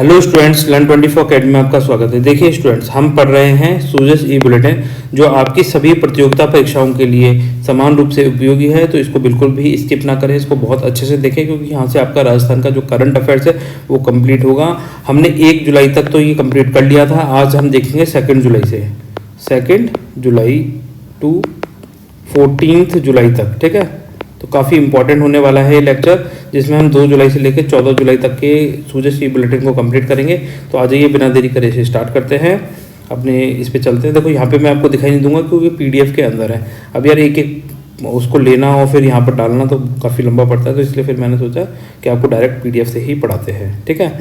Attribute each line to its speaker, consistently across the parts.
Speaker 1: Hello students, लर्न24 academy में आपका स्वागत है। देखिए स्टूडेंट्स, हम पढ़ रहे हैं सूजस ई बुलेटिन जो आपकी सभी प्रतियोगिता परीक्षाओं के लिए समान रूप से उपयोगी है। तो इसको बिल्कुल भी स्किप ना करें, इसको बहुत अच्छे से देखें क्योंकि यहाँ से आपका राजस्थान का जो करंट अफेयर्स है वो कंप्लीट होगा। हमने 1 जुलाई तक तो ये कंप्लीट कर लिया था, आज हम देखेंगे 2 जुलाई से 2 जुलाई टू 14 जुलाई तक। ठीक है, तो काफ़ी इंपॉर्टेंट होने वाला है ये लेक्चर, जिसमें हम 2 जुलाई से लेकर 14 जुलाई तक के सूजस ई बुलेटिन को कंप्लीट करेंगे। तो आ जाइए, बिना देरी करे इसे स्टार्ट करते हैं, अपने इस पे चलते हैं। देखो यहाँ पे मैं आपको दिखाई नहीं दूंगा क्योंकि पीडीएफ के अंदर है। अब यार एक एक उसको लेना और फिर यहाँ पर डालना तो काफ़ी लंबा पड़ता है, तो इसलिए फिर मैंने सोचा कि आपको डायरेक्ट पीडीएफ से ही पढ़ाते हैं। ठीक है,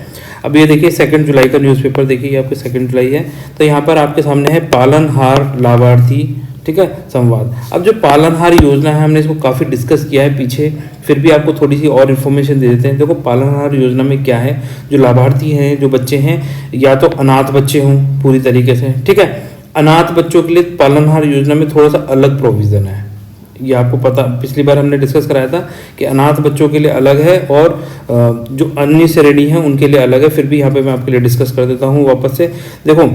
Speaker 1: अब ये देखिए 2 जुलाई का न्यूज़पेपर देखिए, आपके 2 जुलाई है। तो यहाँ पर आपके सामने है पालनहार लाभार्थी, ठीक है, संवाद। अब जो पालनहार योजना है हमने इसको काफ़ी डिस्कस किया है पीछे, फिर भी आपको थोड़ी सी और इन्फॉर्मेशन दे देते हैं। देखो पालनहार योजना में क्या है, जो लाभार्थी हैं, जो बच्चे हैं, या तो अनाथ बच्चे हों पूरी तरीके से, ठीक है। अनाथ बच्चों के लिए पालनहार योजना में थोड़ा सा अलग प्रोविज़न है, ये आपको पता, पिछली बार हमने डिस्कस कराया था कि अनाथ बच्चों के लिए अलग है और जो अन्य श्रेणी है उनके लिए अलग है। फिर भी यहाँ पे मैं आपके लिए डिस्कस कर देता हूँ वापस से। देखो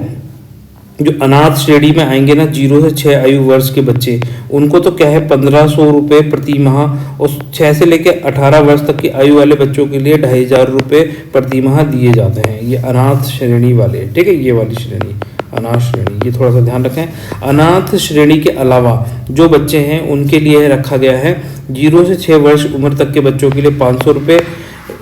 Speaker 1: जो अनाथ श्रेणी में आएंगे ना, 0 से 6 आयु वर्ष के बच्चे, उनको तो क्या है 1500 रुपये प्रति माह, और 6 से लेकर 18 वर्ष तक की आयु वाले बच्चों के लिए 2500 रुपये प्रति माह दिए जाते हैं। ये अनाथ श्रेणी वाले, ठीक है, ये वाली श्रेणी अनाथ श्रेणी, ये थोड़ा सा ध्यान रखें। अनाथ श्रेणी के अलावा जो बच्चे हैं उनके लिए रखा गया है 0 से 6 वर्ष उम्र तक के बच्चों के लिए 500 रुपये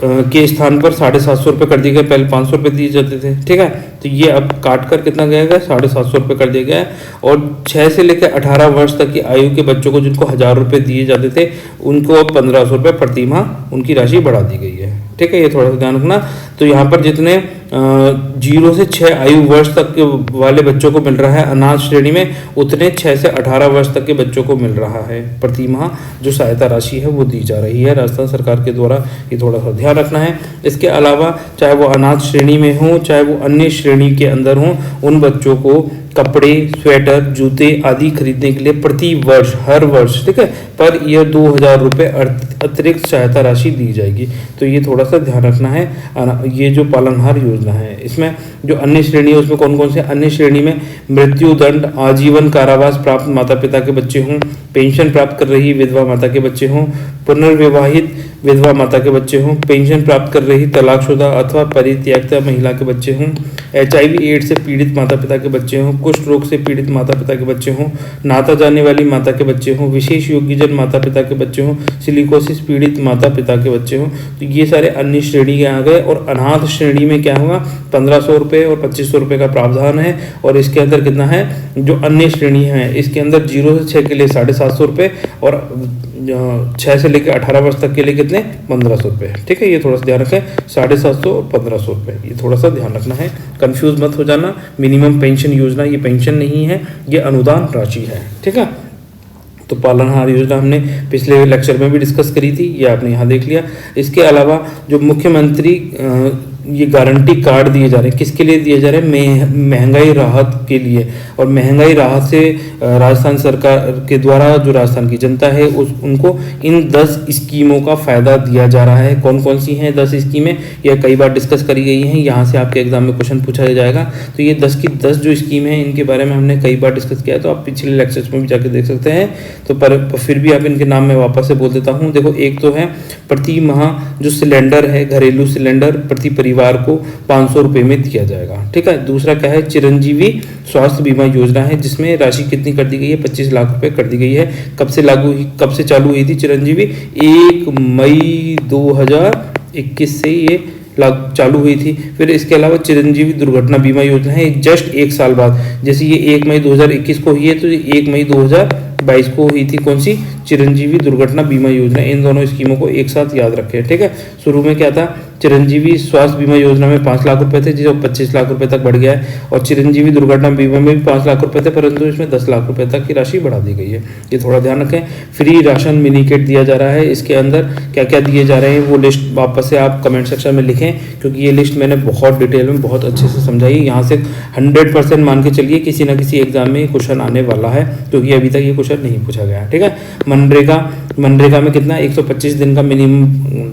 Speaker 1: के स्थान पर 750 रुपये कर दिए गए। पहले 500 रुपये दिए जाते थे, ठीक है, तो ये अब काट कर कितना गया है, 750 रुपये कर दिया गया है। और 6 से लेकर 18 वर्ष तक की आयु के बच्चों को जिनको 1000 रुपये दिए जाते थे, उनको अब 1500 रुपये प्रति माह उनकी राशि बढ़ा दी गई है। ठीक है, ये थोड़ा सा ध्यान रखना। तो यहाँ पर जितने 0 से 6 आयु वर्ष तक के वाले बच्चों को मिल रहा है अनाथ श्रेणी में, उतने 6 से 18 वर्ष तक के बच्चों को मिल रहा है प्रति माह जो सहायता राशि है वो दी जा रही है राजस्थान सरकार के द्वारा। ये थोड़ा सा ध्यान रखना है। इसके अलावा चाहे वो अनाथ श्रेणी में हो चाहे वो अन्य श्रेणी के अंदर हो, उन बच्चों को कपड़े, स्वेटर, जूते आदि खरीदने के लिए प्रति वर्ष, हर वर्ष, ठीक है, पर ईयर 2000 रुपये अतिरिक्त सहायता राशि दी जाएगी। तो ये थोड़ा सा ध्यान रखना है। ये जो पालनहार योजना है, इसमें जो अन्य श्रेणी है उसमें कौन कौन से, अन्य श्रेणी में मृत्युदंड, आजीवन कारावास प्राप्त माता पिता के बच्चे हों, पेंशन प्राप्त कर रही विधवा माता के बच्चे हों, पुनर्विवाहित विधवा माता के बच्चे हों, पेंशन प्राप्त कर रही तलाकशुदा अथवा परित्यक्ता महिला के बच्चे हों, HIV एड्स से पीड़ित माता पिता के बच्चे हों, कुष्ठ रोग से पीड़ित माता पिता के बच्चे हों, नाता जाने वाली माता के बच्चे हों, विशेष योग्यजन माता पिता के बच्चे हों, सिलिकोसिस पीड़ित माता पिता के बच्चे हों। तो ये सारे अन्य श्रेणी के आ गए। और अनाथ श्रेणी में क्या होगा, 1500 रुपये और 2500 रुपये का प्रावधान है। और इसके अंदर कितना है, जो अन्य श्रेणी है इसके अंदर 0 से 6 के लिए 750 रुपये और 6 से लेकर 18 वर्ष तक के लिए कितने, 1500 रुपये। ठीक है, ये थोड़ा सा ध्यान रखें, 750 और 1500 रुपये, ये थोड़ा सा ध्यान रखना है, कंफ्यूज मत हो जाना। मिनिमम पेंशन योजना ये पेंशन नहीं है, ये अनुदान राशि है। ठीक है, तो पालनहार योजना हमने पिछले लेक्चर में भी डिस्कस करी थी, ये आपने यहाँ देख लिया। इसके अलावा जो मुख्यमंत्री ये गारंटी कार्ड दिए जा रहे हैं, किसके लिए दिए जा रहे हैं, महंगाई राहत के लिए। और महंगाई राहत से राजस्थान सरकार के द्वारा जो राजस्थान की जनता है उनको इन 10 स्कीमों का फ़ायदा दिया जा रहा है। कौन कौन सी हैं 10 स्कीमें, यह कई बार डिस्कस करी गई हैं, यहाँ से आपके एग्जाम में क्वेश्चन पूछा जाएगा। तो ये 10 की 10 जो स्कीम है इनके बारे में हमने कई बार डिस्कस किया है, तो आप पिछले लेक्चर्स में भी जाकर देख सकते हैं। तो पर फिर भी आप इनके नाम में वापस से बोल देता हूँ। देखो, एक तो है प्रति माह जो सिलेंडर है, घरेलू सिलेंडर प्रति परिवार को 500 रुपये में दिया जाएगा। ठीक है, दूसरा क्या है, चिरंजीवी स्वास्थ्य बीमा योजना है, जिसमें राशि कितनी कर दी गई है, 25 लाख रुपए कर दी गई है। कब से चालू हुई थी चिरंजीवी, 1 मई 2021 से ये चालू हुई थी। फिर इसके अलावा चिरंजीवी दुर्घटना बीमा योजना है, जस्ट 1 साल बाद, जैसे ये 1 मई 2021 को हुई है तो 1 मई 2022 को हुई थी कौन सी, चिरंजीवी दुर्घटना बीमा योजना। इन दोनों स्कीमों को एक साथ याद रखें। ठीक है, शुरू में क्या था, चिरंजीवी स्वास्थ्य बीमा योजना में 5 लाख रुपए थे, जिसे 25 लाख रुपए तक बढ़ गया है। और चिरंजीवी दुर्घटना बीमा में भी 5 लाख रुपए थे, परंतु इसमें 10 लाख रुपए तक की राशि बढ़ा दी गई है। ये थोड़ा ध्यान रखें। फ्री राशन मिनी किट दिया जा रहा है, इसके अंदर क्या क्या दिए जा रहे हैं वो लिस्ट वापस से आप कमेंट सेक्शन में लिखें, क्योंकि ये लिस्ट मैंने बहुत डिटेल में बहुत अच्छे से समझाई। यहाँ से 100% मान के चलिए किसी ना किसी एग्जाम में क्वेश्चन आने वाला है, क्योंकि अभी तक ये क्वेश्चन नहीं पूछा गया। ठीक है, मनरेगा में कितना, 125 दिन का मिनिमम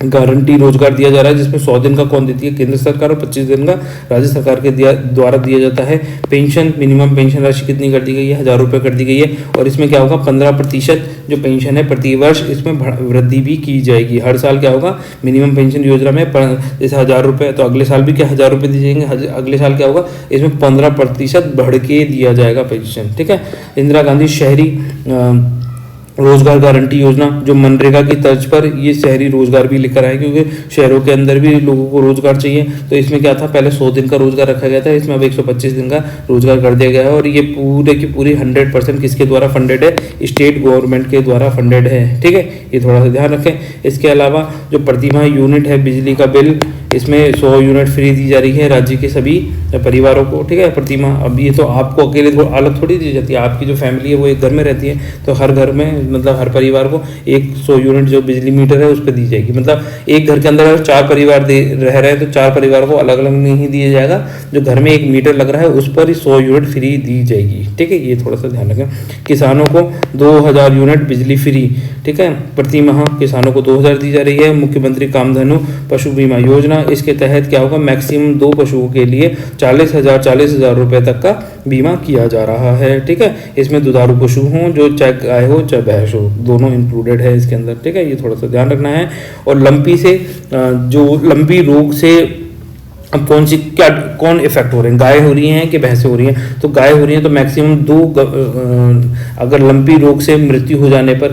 Speaker 1: गारंटी रोजगार दिया जा रहा है, जिसमें 100 दिन का कौन देती है? केंद्र सरकार, और 25 दिन का राज्य सरकार के द्वारा दिया जाता है। पेंशन, मिनिमम पेंशन राशि कितनी कर दी गई है? 1000 रुपये कर दी गई है। और इसमें क्या होगा? 15% जो पेंशन है प्रति वर्ष इसमें वृद्धि भी की जाएगी। हर साल क्या होगा? मिनिमम पेंशन योजना में जैसे 1000 रुपये, तो अगले साल भी क्या 1000 रुपये दिए जाएंगे। अगले साल क्या होगा? इसमें 15% बढ़ के दिया जाएगा पेंशन, ठीक है। इंदिरा गांधी शहरी रोजगार गारंटी योजना, जो मनरेगा की तर्ज पर ये शहरी रोजगार भी लेकर आए, क्योंकि शहरों के अंदर भी लोगों को रोजगार चाहिए। तो इसमें क्या था? पहले 100 दिन का रोजगार रखा गया था, इसमें अब 125 दिन का रोजगार कर दिया गया है। और ये पूरे की पूरी 100% किसके द्वारा फंडेड है? स्टेट गवर्नमेंट के द्वारा फंडेड है, ठीक है। ये थोड़ा सा ध्यान रखें। इसके अलावा जो प्रतिमाह यूनिट है बिजली का बिल, इसमें 100 यूनिट फ्री दी जा रही है राज्य के सभी परिवारों को, ठीक है। प्रतिमाह, अब ये तो आपको अकेले अलग थोड़ी दी जाती है, आपकी जो फैमिली है वो एक घर में रहती है, तो हर घर में मतलब हर परिवार को 100 यूनिट जो बिजली मीटर है उस पर दी जाएगी। मतलब एक घर के अंदर अगर 4 परिवार रह रहे हैं तो 4 परिवार को अलग अलग नहीं दिया जाएगा, जो घर में एक मीटर लग रहा है उस पर ही 100 यूनिट फ्री दी जाएगी, ठीक है। ये थोड़ा सा ध्यान रखें। किसानों को 2000 यूनिट बिजली फ्री, ठीक है। प्रति माह किसानों को 2000 दी जा रही है। मुख्यमंत्री कामधेनु पशु बीमा योजना, इसके तहत क्या होगा? मैक्सिमम 2 पशुओं के लिए 40,000 रुपए तक का बीमा किया जा रहा है, ठीक है। इसमें दुधारू पशु हों, जो चाहे गाय हो चाहे भैंस हो, दोनों इंक्लूडेड है इसके अंदर, ठीक है। ये थोड़ा सा ध्यान रखना है। और लंपी रोग से अब कौन इफेक्ट हो रहे हैं? गाय हो रही हैं कि भैंसें हो रही हैं? तो गाय हो रही हैं तो मैक्सिमम 2 अगर लंपी रोग से मृत्यु हो जाने पर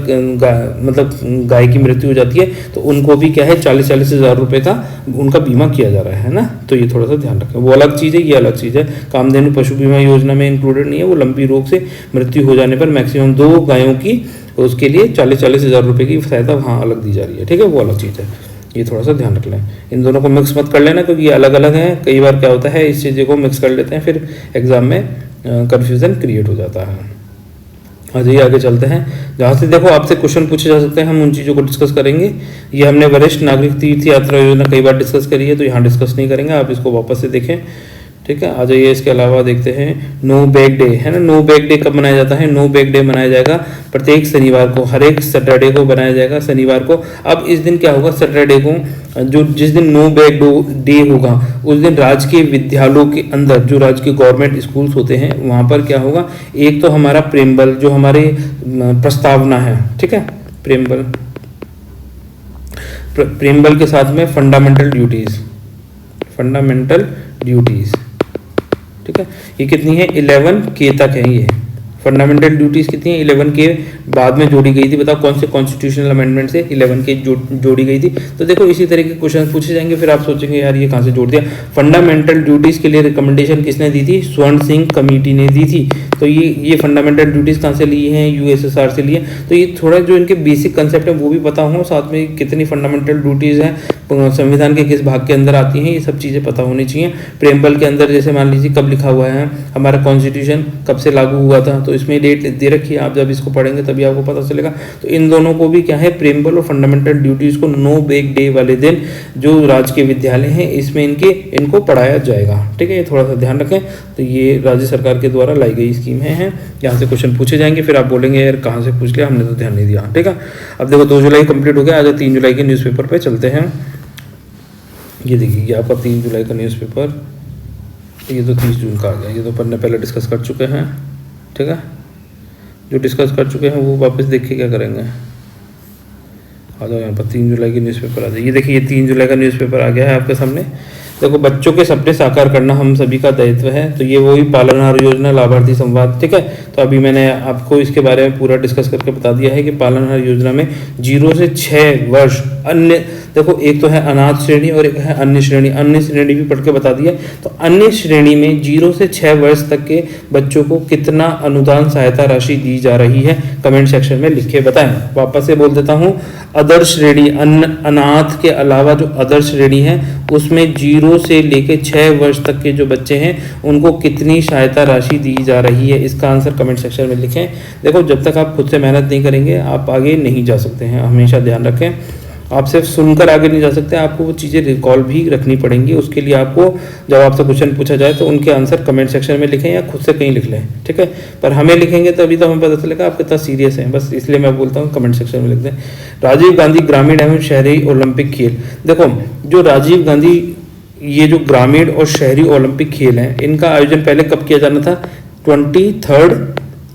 Speaker 1: मतलब गाय की मृत्यु हो जाती है तो उनको भी क्या है 40-40 हज़ार रुपये का उनका बीमा किया जा रहा है ना। तो ये थोड़ा सा ध्यान रखें। वो अलग चीज़ है, ये अलग चीज़ है। कामधेनु पशु बीमा योजना में इंक्लूडेड नहीं है। वो लंपी रोग से मृत्यु हो जाने पर मैक्सिमम 2 गायों की उसके लिए 40-40 हज़ार रुपये की सहायता वहाँ अलग दी जा रही है, ठीक है। वो अलग चीज़ है, ये थोड़ा सा ध्यान रख लें। इन दोनों को मिक्स मत कर लेना, क्योंकि ये अलग अलग हैं। कई बार क्या होता है इस चीज़ों को मिक्स कर लेते हैं, फिर एग्जाम में कन्फ्यूज़न क्रिएट हो जाता है। हाँ जी, आगे चलते हैं। जहाँ से देखो आपसे क्वेश्चन पूछे जा सकते हैं, हम उन चीज़ों को डिस्कस करेंगे। ये हमने वरिष्ठ नागरिक तीर्थ यात्रा योजना कई बार डिस्कस करी है, तो यहाँ डिस्कस नहीं करेंगे, आप इसको वापस से देखें, ठीक है। आ जाइए। इसके अलावा देखते हैं नो बैग डे, है ना। नो बैग डे कब मनाया जाता है? नो बैग डे मनाया जाएगा प्रत्येक शनिवार को, हर एक सैटरडे को बनाया जाएगा शनिवार को। अब इस दिन क्या होगा? सैटरडे को जिस दिन नो बैग डे होगा उस दिन राजकीय विद्यालयों के अंदर, जो राजकीय गवर्नमेंट स्कूल्स होते हैं वहाँ पर क्या होगा? एक तो हमारा प्रेमबल, जो हमारे प्रस्तावना है, ठीक है, प्रेमबल के साथ में फंडामेंटल ड्यूटीज, ठीक है। ये कितनी है? 11K तक है। ये फंडामेंटल ड्यूटीज कितनी है? 11K बाद में जोड़ी गई थी। बताओ कौन से कॉन्स्टिट्यूशनल अमेंडमेंट से 11K जोड़ी गई थी? तो देखो इसी तरह के क्वेश्चन पूछे जाएंगे, फिर आप सोचेंगे यार ये कहाँ से जोड़ दिया। फंडामेंटल ड्यूटीज के लिए रिकमेंडेशन किसने दी थी? स्वर्ण सिंह कमेटी ने दी थी। तो ये फंडामेंटल ड्यूटीज कहाँ से ली हैं? USSR से लिए। तो ये थोड़ा जो इनके बेसिक कंसेप्ट है वो भी पता हो, साथ में कितनी फंडामेंटल ड्यूटीज हैं, संविधान के किस भाग के अंदर आती हैं, ये सब चीज़ें पता होनी चाहिए। प्रेमबल के अंदर जैसे मान लीजिए कब लिखा हुआ है, हमारा कॉन्स्टिट्यूशन कब से लागू हुआ था, तो इसमें डेट दे रखी है। आप जब इसको पढ़ेंगे तभी आपको पता चलेगा। तो इन दोनों को भी क्या है? प्रेमबल और फंडामेंटल ड्यूटीज को नो बैग डे वाले दिन जो राजकीय विद्यालय हैं इसमें इनको पढ़ाया जाएगा, ठीक है। ये थोड़ा सा ध्यान रखें। तो ये राज्य सरकार के द्वारा लाई गई स्कीम है। यहाँ से क्वेश्चन पूछे जाएंगे, फिर आप बोलेंगे यार कहाँ से पूछ लिया, हमने तो ध्यान नहीं दिया, ठीक है। अब देखो 2 जुलाई कंप्लीट हो गया। आज 3 जुलाई के न्यूज़पेपर पे चलते हैं। ये देखिए, ये आपका 3 जुलाई का न्यूज़पेपर, ये तो 30 जून का आ गया। ये तो अपन ने पहले डिस्कस कर चुके हैं, ठीक है। जो डिस्कस कर चुके हैं वो वापस देख के क्या करेंगे? आ जाओ यहाँ पर 3 जुलाई की न्यूज़पेपर आ जाए। ये देखिए, ये 3 जुलाई का न्यूज़पेपर आ गया है आपके सामने। देखो, बच्चों के सपने साकार करना हम सभी का दायित्व है। तो ये वही पालनहार योजना, लाभार्थी संवाद, ठीक है। तो अभी मैंने आपको इसके बारे में पूरा डिस्कस करके बता दिया है कि पालनहार योजना में 0 से 6 वर्ष अन्य, देखो एक तो है अनाथ श्रेणी और एक है अन्य श्रेणी। अन्य श्रेणी भी पढ़ के बता दिया। तो अन्य श्रेणी में 0 से 6 वर्ष तक के बच्चों को कितना अनुदान सहायता राशि दी जा रही है? कमेंट सेक्शन में लिख के बताएं। वापस से बोल देता हूँ, अदर श्रेणी, अनाथ के अलावा जो अदर श्रेणी है उसमें 0 से लेके 6 वर्ष तक के जो बच्चे हैं उनको कितनी सहायता राशि दी जा रही है? इसका आंसर कमेंट सेक्शन में लिखें। देखो, जब तक आप खुद से मेहनत नहीं करेंगे आप आगे नहीं जा सकते हैं, हमेशा ध्यान रखें। आप सिर्फ सुनकर आगे नहीं जा सकते, आपको वो चीज़ें रिकॉल भी रखनी पड़ेंगी। उसके लिए आपको जब आपसे क्वेश्चन पूछा जाए तो उनके आंसर कमेंट सेक्शन में लिखें या खुद से कहीं लिख लें, ठीक है। पर हमें लिखेंगे तभी तो हमें पता चलेगा आप कितना सीरियस हैं, बस इसलिए मैं बोलता हूँ कमेंट सेक्शन में लिख दें। राजीव गांधी ग्रामीण एवं शहरी ओलंपिक खेल, देखो जो राजीव गांधी ये जो ग्रामीण और शहरी ओलंपिक खेल हैं, इनका आयोजन पहले कब किया जाना था? 23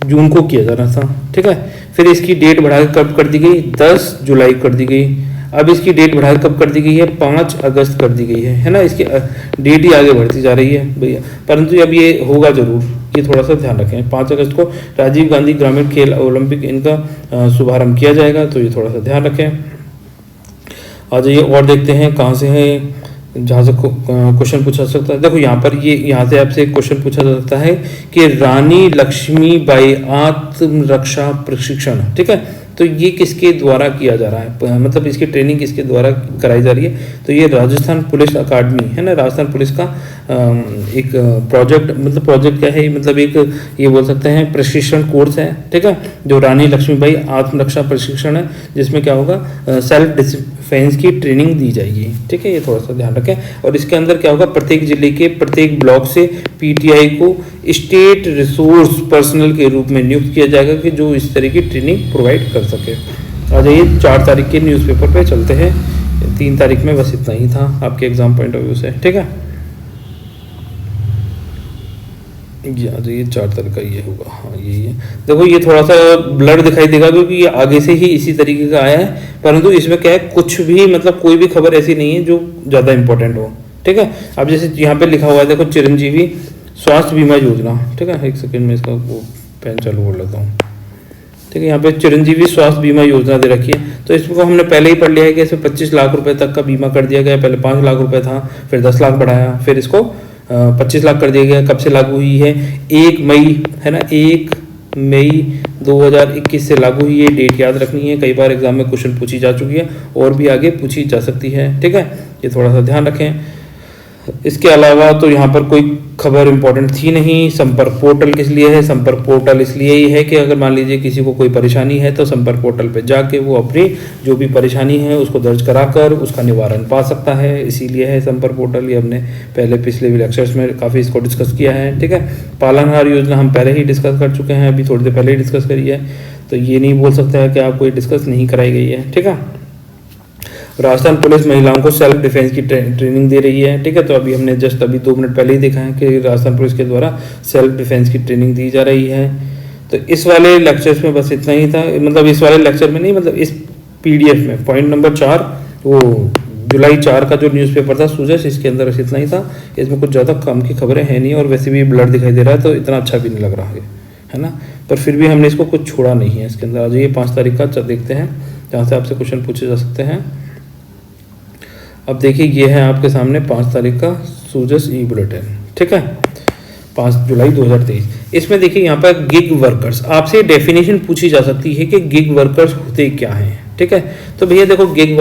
Speaker 1: जून को किया जाना था, ठीक है। फिर इसकी डेट बढ़ाकर कब कर दी गई? 10 जुलाई कर दी गई। अब इसकी डेट बढ़ाकर कब कर दी गई है? 5 अगस्त कर दी गई है ना। इसकी डेट ही आगे बढ़ती जा रही है भैया, परंतु अब ये होगा जरूर, ये थोड़ा सा ध्यान रखें। 5 अगस्त को राजीव गांधी ग्रामीण खेल ओलंपिक इनका शुभारंभ किया जाएगा, तो ये थोड़ा सा ध्यान रखें। आ जाइए और देखते हैं कहाँ से है जहाँ से क्वेश्चन पूछा जा सकता है। देखो यहाँ पर ये यहाँ से आपसे एक क्वेश्चन पूछा जा सकता है कि रानी लक्ष्मीबाई आत्मरक्षा प्रशिक्षण, ठीक है, तो ये किसके द्वारा किया जा रहा है, मतलब इसकी ट्रेनिंग किसके द्वारा कराई जा रही है? तो ये राजस्थान पुलिस अकादमी है ना, राजस्थान पुलिस का एक प्रोजेक्ट, मतलब प्रोजेक्ट क्या है, मतलब एक ये बोल सकते हैं प्रशिक्षण कोर्स है, ठीक है, जो रानी लक्ष्मीबाई आत्मरक्षा प्रशिक्षण है, जिसमें क्या होगा सेल्फ डिफेंस की ट्रेनिंग दी जाएगी, ठीक है। ये थोड़ा सा ध्यान रखें। और इसके अंदर क्या होगा, प्रत्येक जिले के प्रत्येक ब्लॉक से पीटीआई को स्टेट रिसोर्स पर्सनल के रूप में नियुक्त किया जाएगा कि जो इस तरह की ट्रेनिंग प्रोवाइड कर सके। आ जाइए 4 तारीख के न्यूज़पेपर पे चलते हैं। 3 तारीख में बस इतना ही था आपके एग्जाम पॉइंट ऑफ व्यू से, ठीक है। ये आ जाइए 4 तारीख का ये होगा, हाँ यही है। देखो ये थोड़ा सा ब्लर दिखाई देगा क्योंकि ये आगे से ही इसी तरीके का आया है, परंतु इसमें क्या है, कुछ भी मतलब कोई भी खबर ऐसी नहीं है जो ज़्यादा इंपॉर्टेंट हो, ठीक है। अब जैसे यहाँ पे लिखा हुआ है, देखो चिरंजीवी स्वास्थ्य बीमा योजना, ठीक है, एक सेकंड में इसका वो पेन चालू कर लेता हूँ, ठीक है। यहाँ पे चिरंजीवी स्वास्थ्य बीमा योजना दे रखी है, तो इसको हमने पहले ही पढ़ लिया है कि इसमें 25 लाख रुपए तक का बीमा कर दिया गया। पहले 5 लाख रुपए था, फिर 10 लाख बढ़ाया, फिर इसको 25 लाख कर दिया गया। कब से लागू हुई है? 1 मई, है ना, 1 मई 2021 से लागू हुई है। डेट याद रखनी है, कई बार एग्जाम में क्वेश्चन पूछी जा चुकी है और भी आगे पूछी जा सकती है, ठीक है। ये थोड़ा सा ध्यान रखें। इसके अलावा तो यहाँ पर कोई खबर इंपॉर्टेंट थी नहीं। संपर्क पोर्टल किस लिए है? संपर्क पोर्टल इसलिए ही है कि अगर मान लीजिए किसी को कोई परेशानी है तो संपर्क पोर्टल पे जाके वो अपनी जो भी परेशानी है उसको दर्ज कराकर उसका निवारण पा सकता है, इसीलिए है संपर्क पोर्टल। ये हमने पहले पिछले भी लेक्चर्स में काफ़ी इसको डिस्कस किया है, ठीक है। पालनहार योजना हम पहले ही डिस्कस कर चुके हैं, अभी थोड़ी देर पहले ही डिस्कस करी है, तो ये नहीं बोल सकता है कि आपको ये डिस्कस नहीं कराई गई है, ठीक है। राजस्थान पुलिस महिलाओं को सेल्फ डिफेंस की ट्रेनिंग दे रही है, ठीक है। तो अभी हमने जस्ट अभी 2 मिनट पहले ही देखा है कि राजस्थान पुलिस के द्वारा सेल्फ डिफेंस की ट्रेनिंग दी जा रही है। तो इस वाले लेक्चर्स में बस इतना ही था, मतलब इस वाले लेक्चर में नहीं, मतलब इस पीडीएफ में पॉइंट नंबर 4 वो जुलाई 4 का जो न्यूज़पेपर था सूजस, इसके अंदर बस इतना ही था। इसमें कुछ ज़्यादा काम की खबरें हैं नहीं और वैसे भी ब्लर दिखाई दे रहा है तो इतना अच्छा भी नहीं लग रहा है ना, पर फिर भी हमने इसको कुछ छोड़ा नहीं है इसके अंदर। आ जाइए 5 तारीख का देखते हैं जहाँ से आपसे क्वेश्चन पूछे जा सकते हैं। अब देखिए ये है आपके सामने 5 तारीख का सूजस ई बुलेटिन, ठीक है, 5 जुलाई 2023। इसमें देखिए यहाँ पर गिग वर्कर्स, आपसे डेफिनेशन पूछी जा सकती है कि गिग वर्कर्स होते क्या हैं, ठीक है। तो भैया देखो गिग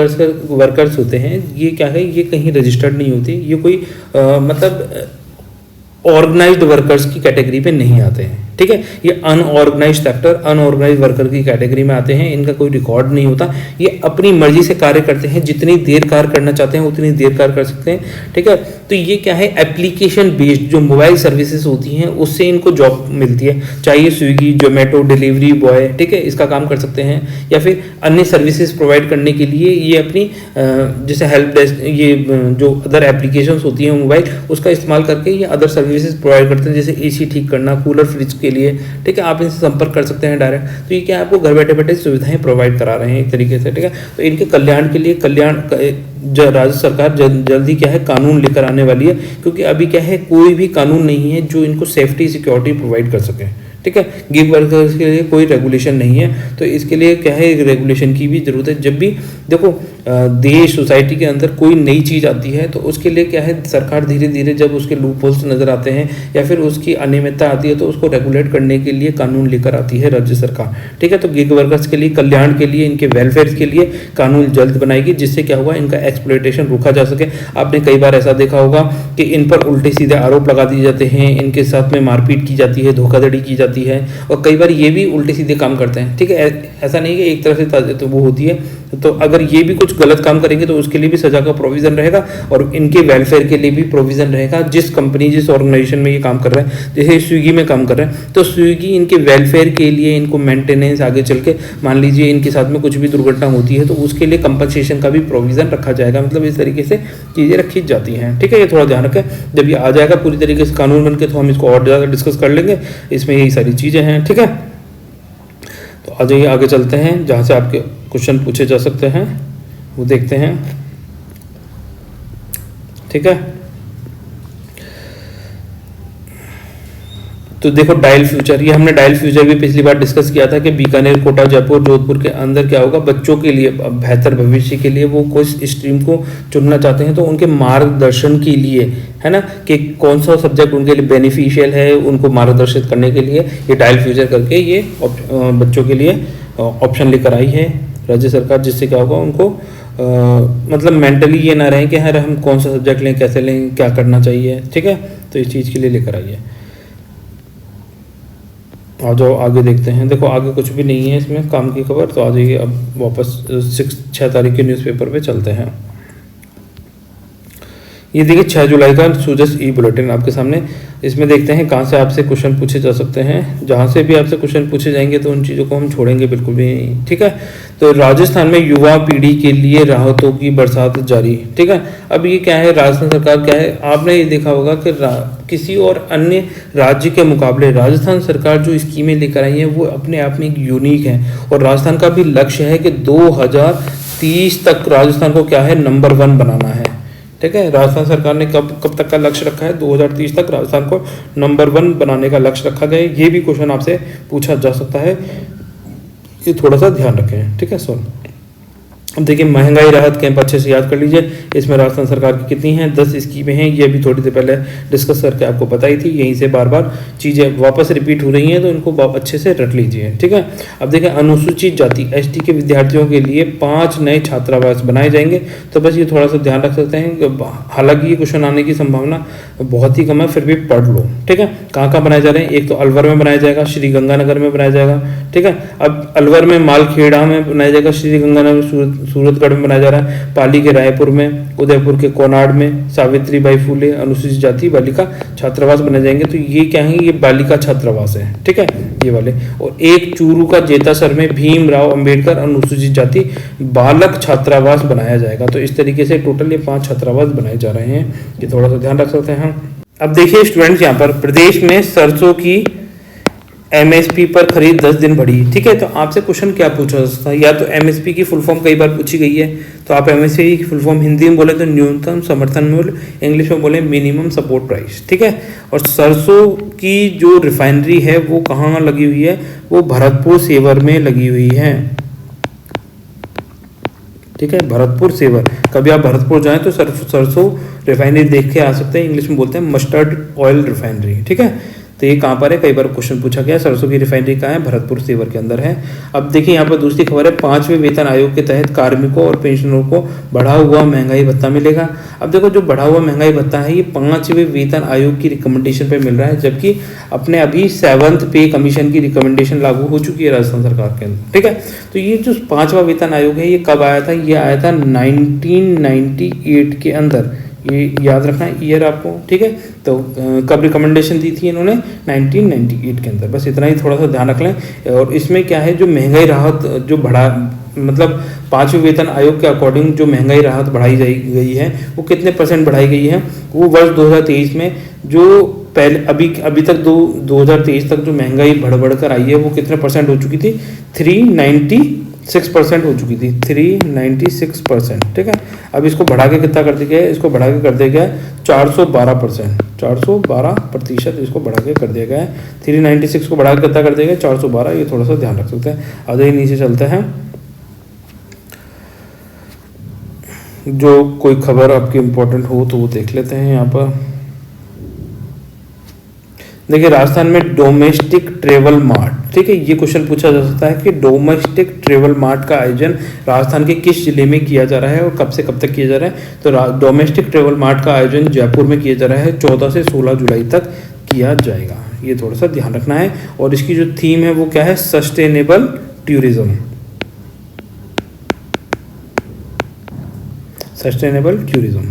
Speaker 1: वर्कर्स होते हैं, ये क्या है, ये कहीं रजिस्टर्ड नहीं होती, ये कोई मतलब ऑर्गेनाइज्ड वर्कर्स की कैटेगरी पे नहीं आते हैं, ठीक है। ये अनऑर्गेनाइज्ड सेक्टर, अनऑर्गेनाइज्ड वर्कर की कैटेगरी में आते हैं। इनका कोई रिकॉर्ड नहीं होता, ये अपनी मर्जी से कार्य करते हैं, जितनी देर कार्य करना चाहते हैं उतनी देर कार्य कर सकते हैं, ठीक है। तो ये क्या है, एप्लीकेशन बेस्ड जो मोबाइल सर्विसेज होती हैं उससे इनको जॉब मिलती है, चाहे स्विगी, जोमेटो, डिलीवरी बॉय, ठीक है, इसका काम कर सकते हैं, या फिर अन्य सर्विसेज प्रोवाइड करने के लिए ये अपनी जैसे हेल्प डेस्क, ये जो अदर एप्लीकेशंस होती हैं मोबाइल, उसका इस्तेमाल करके ये अदर सर्विसेज प्रोवाइड करते हैं, जैसे एसी ठीक करना, कूलर, फ्रिज के लिए, ठीक है। आप इनसे संपर्क कर सकते हैं डायरेक्ट। तो ये क्या आपको घर बैठे बैठे सुविधाएं प्रोवाइड करा रहे हैं एक तरीके से, ठीक है। तो इनके कल्याण के लिए राज्य सरकार जल्दी क्या है कानून लेकर आने वाली है, क्योंकि अभी क्या है कोई भी कानून नहीं है जो इनको सेफ्टी सिक्योरिटी प्रोवाइड कर सके, ठीक है। गिग वर्कर्स के लिए कोई रेगुलेशन नहीं है, तो इसके लिए क्या है रेगुलेशन की भी जरूरत है। जब भी देखो देश सोसाइटी के अंदर कोई नई चीज़ आती है तो उसके लिए क्या है सरकार धीरे धीरे जब उसके लूप होल्स नजर आते हैं या फिर उसकी अनियमितता आती है तो उसको रेगुलेट करने के लिए कानून लेकर आती है राज्य सरकार, ठीक है। तो गिग वर्कर्स के लिए कल्याण के लिए, इनके वेलफेयर के लिए कानून जल्द बनाएगी, जिससे क्या होगा इनका एक्सप्लॉयटेशन रोका जा सके। आपने कई बार ऐसा देखा होगा कि इन पर उल्टे सीधे आरोप लगा दिए जाते हैं, इनके साथ में मारपीट की जाती है, धोखाधड़ी की जाती है, और कई बार ये भी उल्टे सीधे काम करते हैं, ठीक है। ऐसा नहीं कि एक तरफ से तो वो होती है, तो अगर ये भी कुछ गलत काम करेंगे तो उसके लिए भी सजा का प्रोविज़न रहेगा और इनके वेलफेयर के लिए भी प्रोविज़न रहेगा। जिस कंपनी जिस ऑर्गेनाइजेशन में ये काम कर रहा है, जैसे स्विगी में काम कर रहा है, तो स्विगी इनके वेलफेयर के लिए इनको मेंटेनेंस आगे चल के मान लीजिए इनके साथ में कुछ भी दुर्घटना होती है तो उसके लिए कंपनसेशन का भी प्रोविज़न रखा जाएगा। मतलब इस तरीके से चीज़ें रखी जाती हैं। ठीक है, ये थोड़ा ध्यान रखें। जब ये आ जाएगा पूरी तरीके से कानून बन के तो हम इसको और ज़्यादा डिस्कस कर लेंगे। इसमें यही सारी चीज़ें हैं। ठीक है, तो आ जाइए आगे चलते हैं, जहाँ से आपके क्वेश्चन पूछे जा सकते हैं वो देखते हैं। ठीक है, तो देखो डायल फ्यूचर, ये हमने डायल फ्यूचर भी पिछली बार डिस्कस किया था कि बीकानेर, कोटा, जयपुर, जोधपुर के अंदर क्या होगा, बच्चों के लिए बेहतर भविष्य के लिए वो कोई स्ट्रीम को चुनना चाहते हैं तो उनके मार्गदर्शन के लिए, है ना, कि कौन सा सब्जेक्ट उनके लिए बेनिफिशियल है, उनको मार्गदर्शित करने के लिए ये डायल फ्यूचर करके ये बच्चों के लिए ऑप्शन लेकर आई है राज्य सरकार, जिससे क्या होगा उनको मतलब मेंटली ये ना रहे कि यार हम कौन सा सब्जेक्ट लें, कैसे लें, क्या करना चाहिए। ठीक है, तो इस चीज़ के लिए लेकर आई है। आ जाओ आगे देखते हैं। देखो आगे कुछ भी नहीं है इसमें काम की खबर, तो आ जाइए अब वापस 6 तारीख के न्यूज़पेपर पे चलते हैं। ये देखिए 6 जुलाई का सूजस ई बुलेटिन आपके सामने। इसमें देखते हैं कहाँ से आपसे क्वेश्चन पूछे जा सकते हैं। जहाँ से भी आपसे क्वेश्चन पूछे जाएंगे तो उन चीज़ों को हम छोड़ेंगे बिल्कुल भी नहीं। ठीक है, तो राजस्थान में युवा पीढ़ी के लिए राहतों की बरसात जारी। ठीक है, अब ये क्या है, राजस्थान सरकार क्या है, आपने ये देखा होगा कि किसी और अन्य राज्य के मुकाबले राजस्थान सरकार जो स्कीमें लेकर आई हैं वो अपने आप में एक यूनिक है। और राजस्थान का भी लक्ष्य है कि 2030 तक राजस्थान को क्या है, नंबर 1 बनाना है। ठीक है, राजस्थान सरकार ने कब तक का लक्ष्य रखा है, 2030 तक राजस्थान को नंबर 1 बनाने का लक्ष्य रखा गया है। ये भी क्वेश्चन आपसे पूछा जा सकता है, ये थोड़ा सा ध्यान रखें। ठीक है, सो अब देखिए महंगाई राहत कैंप अच्छे से याद कर लीजिए। इसमें राजस्थान सरकार की कितनी हैं, 10 स्कीमें हैं। ये भी थोड़ी देर पहले डिस्कस करके आपको बताई थी, यहीं से बार बार चीज़ें वापस रिपीट हो रही हैं, तो इनको अच्छे से रट लीजिए। ठीक है, अब देखिए अनुसूचित जाति ST के विद्यार्थियों के लिए 5 नए छात्रावास बनाए जाएंगे। तो बस ये थोड़ा सा ध्यान रख सकते हैं, हालांकि ये क्वेश्चन आने की संभावना बहुत ही कम है, फिर भी पढ़ लो। ठीक है, कहाँ कहाँ बनाए जा रहे हैं, एक तो अलवर में बनाया जाएगा, श्री गंगानगर में बनाया जाएगा। ठीक है, अब अलवर में मालखेड़ा में बनाया जाएगा, श्री गंगानगर सूरतगढ़ में बनाया जा रहा है, पाली के रायपुर में, उदयपुर के कोनाड़ में सावित्रीबाई फुले अनुसूचित जाति बालिका छात्रावास बनाए जाएंगे। तो ये क्या है, ये बालिका छात्रावास है। ठीक है, ये वाले। और एक चूरू का जेतासर में भीमराव अंबेडकर अनुसूचित जाति बालक छात्रावास बनाया जाएगा। तो इस तरीके से टोटल ये 5 छात्रावास बनाए जा रहे हैं, ये थोड़ा सा ध्यान रख सकते हैं। अब देखिए स्टूडेंट्स, यहाँ पर प्रदेश में सरसों की MSP पर खरीद 10 दिन बढ़ी। ठीक है, तो आपसे क्वेश्चन क्या पूछा सकता है, या तो MSP की फुल फॉर्म कई बार पूछी गई है, तो आप MSP की फुल फॉर्म हिंदी में बोले तो न्यूनतम समर्थन मूल्य, इंग्लिश में बोले मिनिमम सपोर्ट प्राइस। ठीक है, और सरसों की जो रिफाइनरी है वो कहाँ लगी हुई है, वो भरतपुर सेवर में लगी हुई है। ठीक है, भरतपुर सेवर, कभी आप भरतपुर जाएं तो सरसों रिफाइनरी देख के आ सकते हैं, इंग्लिश में बोलते हैं मस्टर्ड ऑयल रिफाइनरी। ठीक है, तो ये कहाँ पर है, कई बार क्वेश्चन पूछा गया। सरसों की रिफाइनरी कहाँ है, भरतपुर सेवर के अंदर है। अब देखिए यहाँ पर दूसरी खबर है, 5वें वेतन आयोग के तहत कार्मिकों और पेंशनरों को बढ़ा हुआ महंगाई भत्ता मिलेगा। अब देखो जो बढ़ा हुआ महंगाई भत्ता है ये 5वें वेतन आयोग की रिकमेंडेशन पे मिल रहा है, जबकि अपने अभी 7th पे कमीशन की रिकमेंडेशन लागू हो चुकी है राजस्थान सरकार के अंदर। ठीक है, तो ये जो 5वां वेतन आयोग है ये कब आया था, ये आया था 1998 के अंदर, ये याद रखना है ईयर आपको। ठीक है, तो कब रिकमेंडेशन दी थी इन्होंने, 1998 के अंदर। बस इतना ही थोड़ा सा ध्यान रख लें। और इसमें क्या है, जो महंगाई राहत जो बढ़ा, मतलब 5वें वेतन आयोग के अकॉर्डिंग जो महंगाई राहत बढ़ाई गई है वो कितने % बढ़ाई गई है, वो वर्ष 2023 में जो पहले अभी तक 2023 तक जो महंगाई बढ़ कर आई है वो कितने % हो चुकी थी, 396% हो चुकी थी, 396%। ठीक है, अब इसको बढ़ा के कितना कर दिया गया, इसको बढ़ा के कर दिया गया 412%, 412% इसको बढ़ा के कर दिया गया है। 396 को बढ़ा के कितना कर दिया गया, 412। ये थोड़ा सा ध्यान रख सकते हैं। आगे नीचे चलते हैं, जो कोई खबर आपकी इम्पोर्टेंट हो तो वो देख लेते हैं। यहाँ पर देखिए राजस्थान में डोमेस्टिक ट्रेवल मार्ट, ठीक है, ये क्वेश्चन पूछा जा सकता है कि डोमेस्टिक ट्रेवल मार्ट का आयोजन राजस्थान के किस जिले में किया जा रहा है और कब से कब तक किया जा रहा है। तो डोमेस्टिक ट्रेवल मार्ट का आयोजन जयपुर में किया जा रहा है, 14 से 16 जुलाई तक किया जाएगा। ये थोड़ा सा ध्यान रखना है। और इसकी जो थीम है वो क्या है, सस्टेनेबल टूरिज्म। सस्टेनेबल टूरिज्म,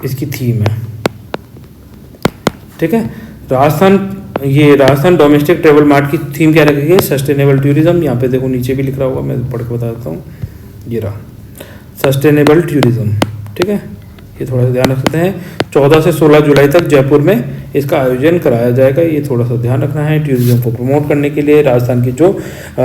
Speaker 1: इसकी थीम है। ठीक है, राजस्थान डोमेस्टिक ट्रेवल मार्ट की थीम क्या रखी है? Sustainable tourism. यहाँ पे देखो नीचे भी लिख रहा होगा, मैं पढ़ के बता देता हूँ, ये रहा सस्टेनेबल टूरिज्म। ठीक है, ये थोड़ा सा ध्यान रख सकते हैं। 14 से 16 जुलाई तक जयपुर में इसका आयोजन कराया जाएगा, ये थोड़ा सा ध्यान रखना है। टूरिज्म को प्रमोट करने के लिए, राजस्थान की जो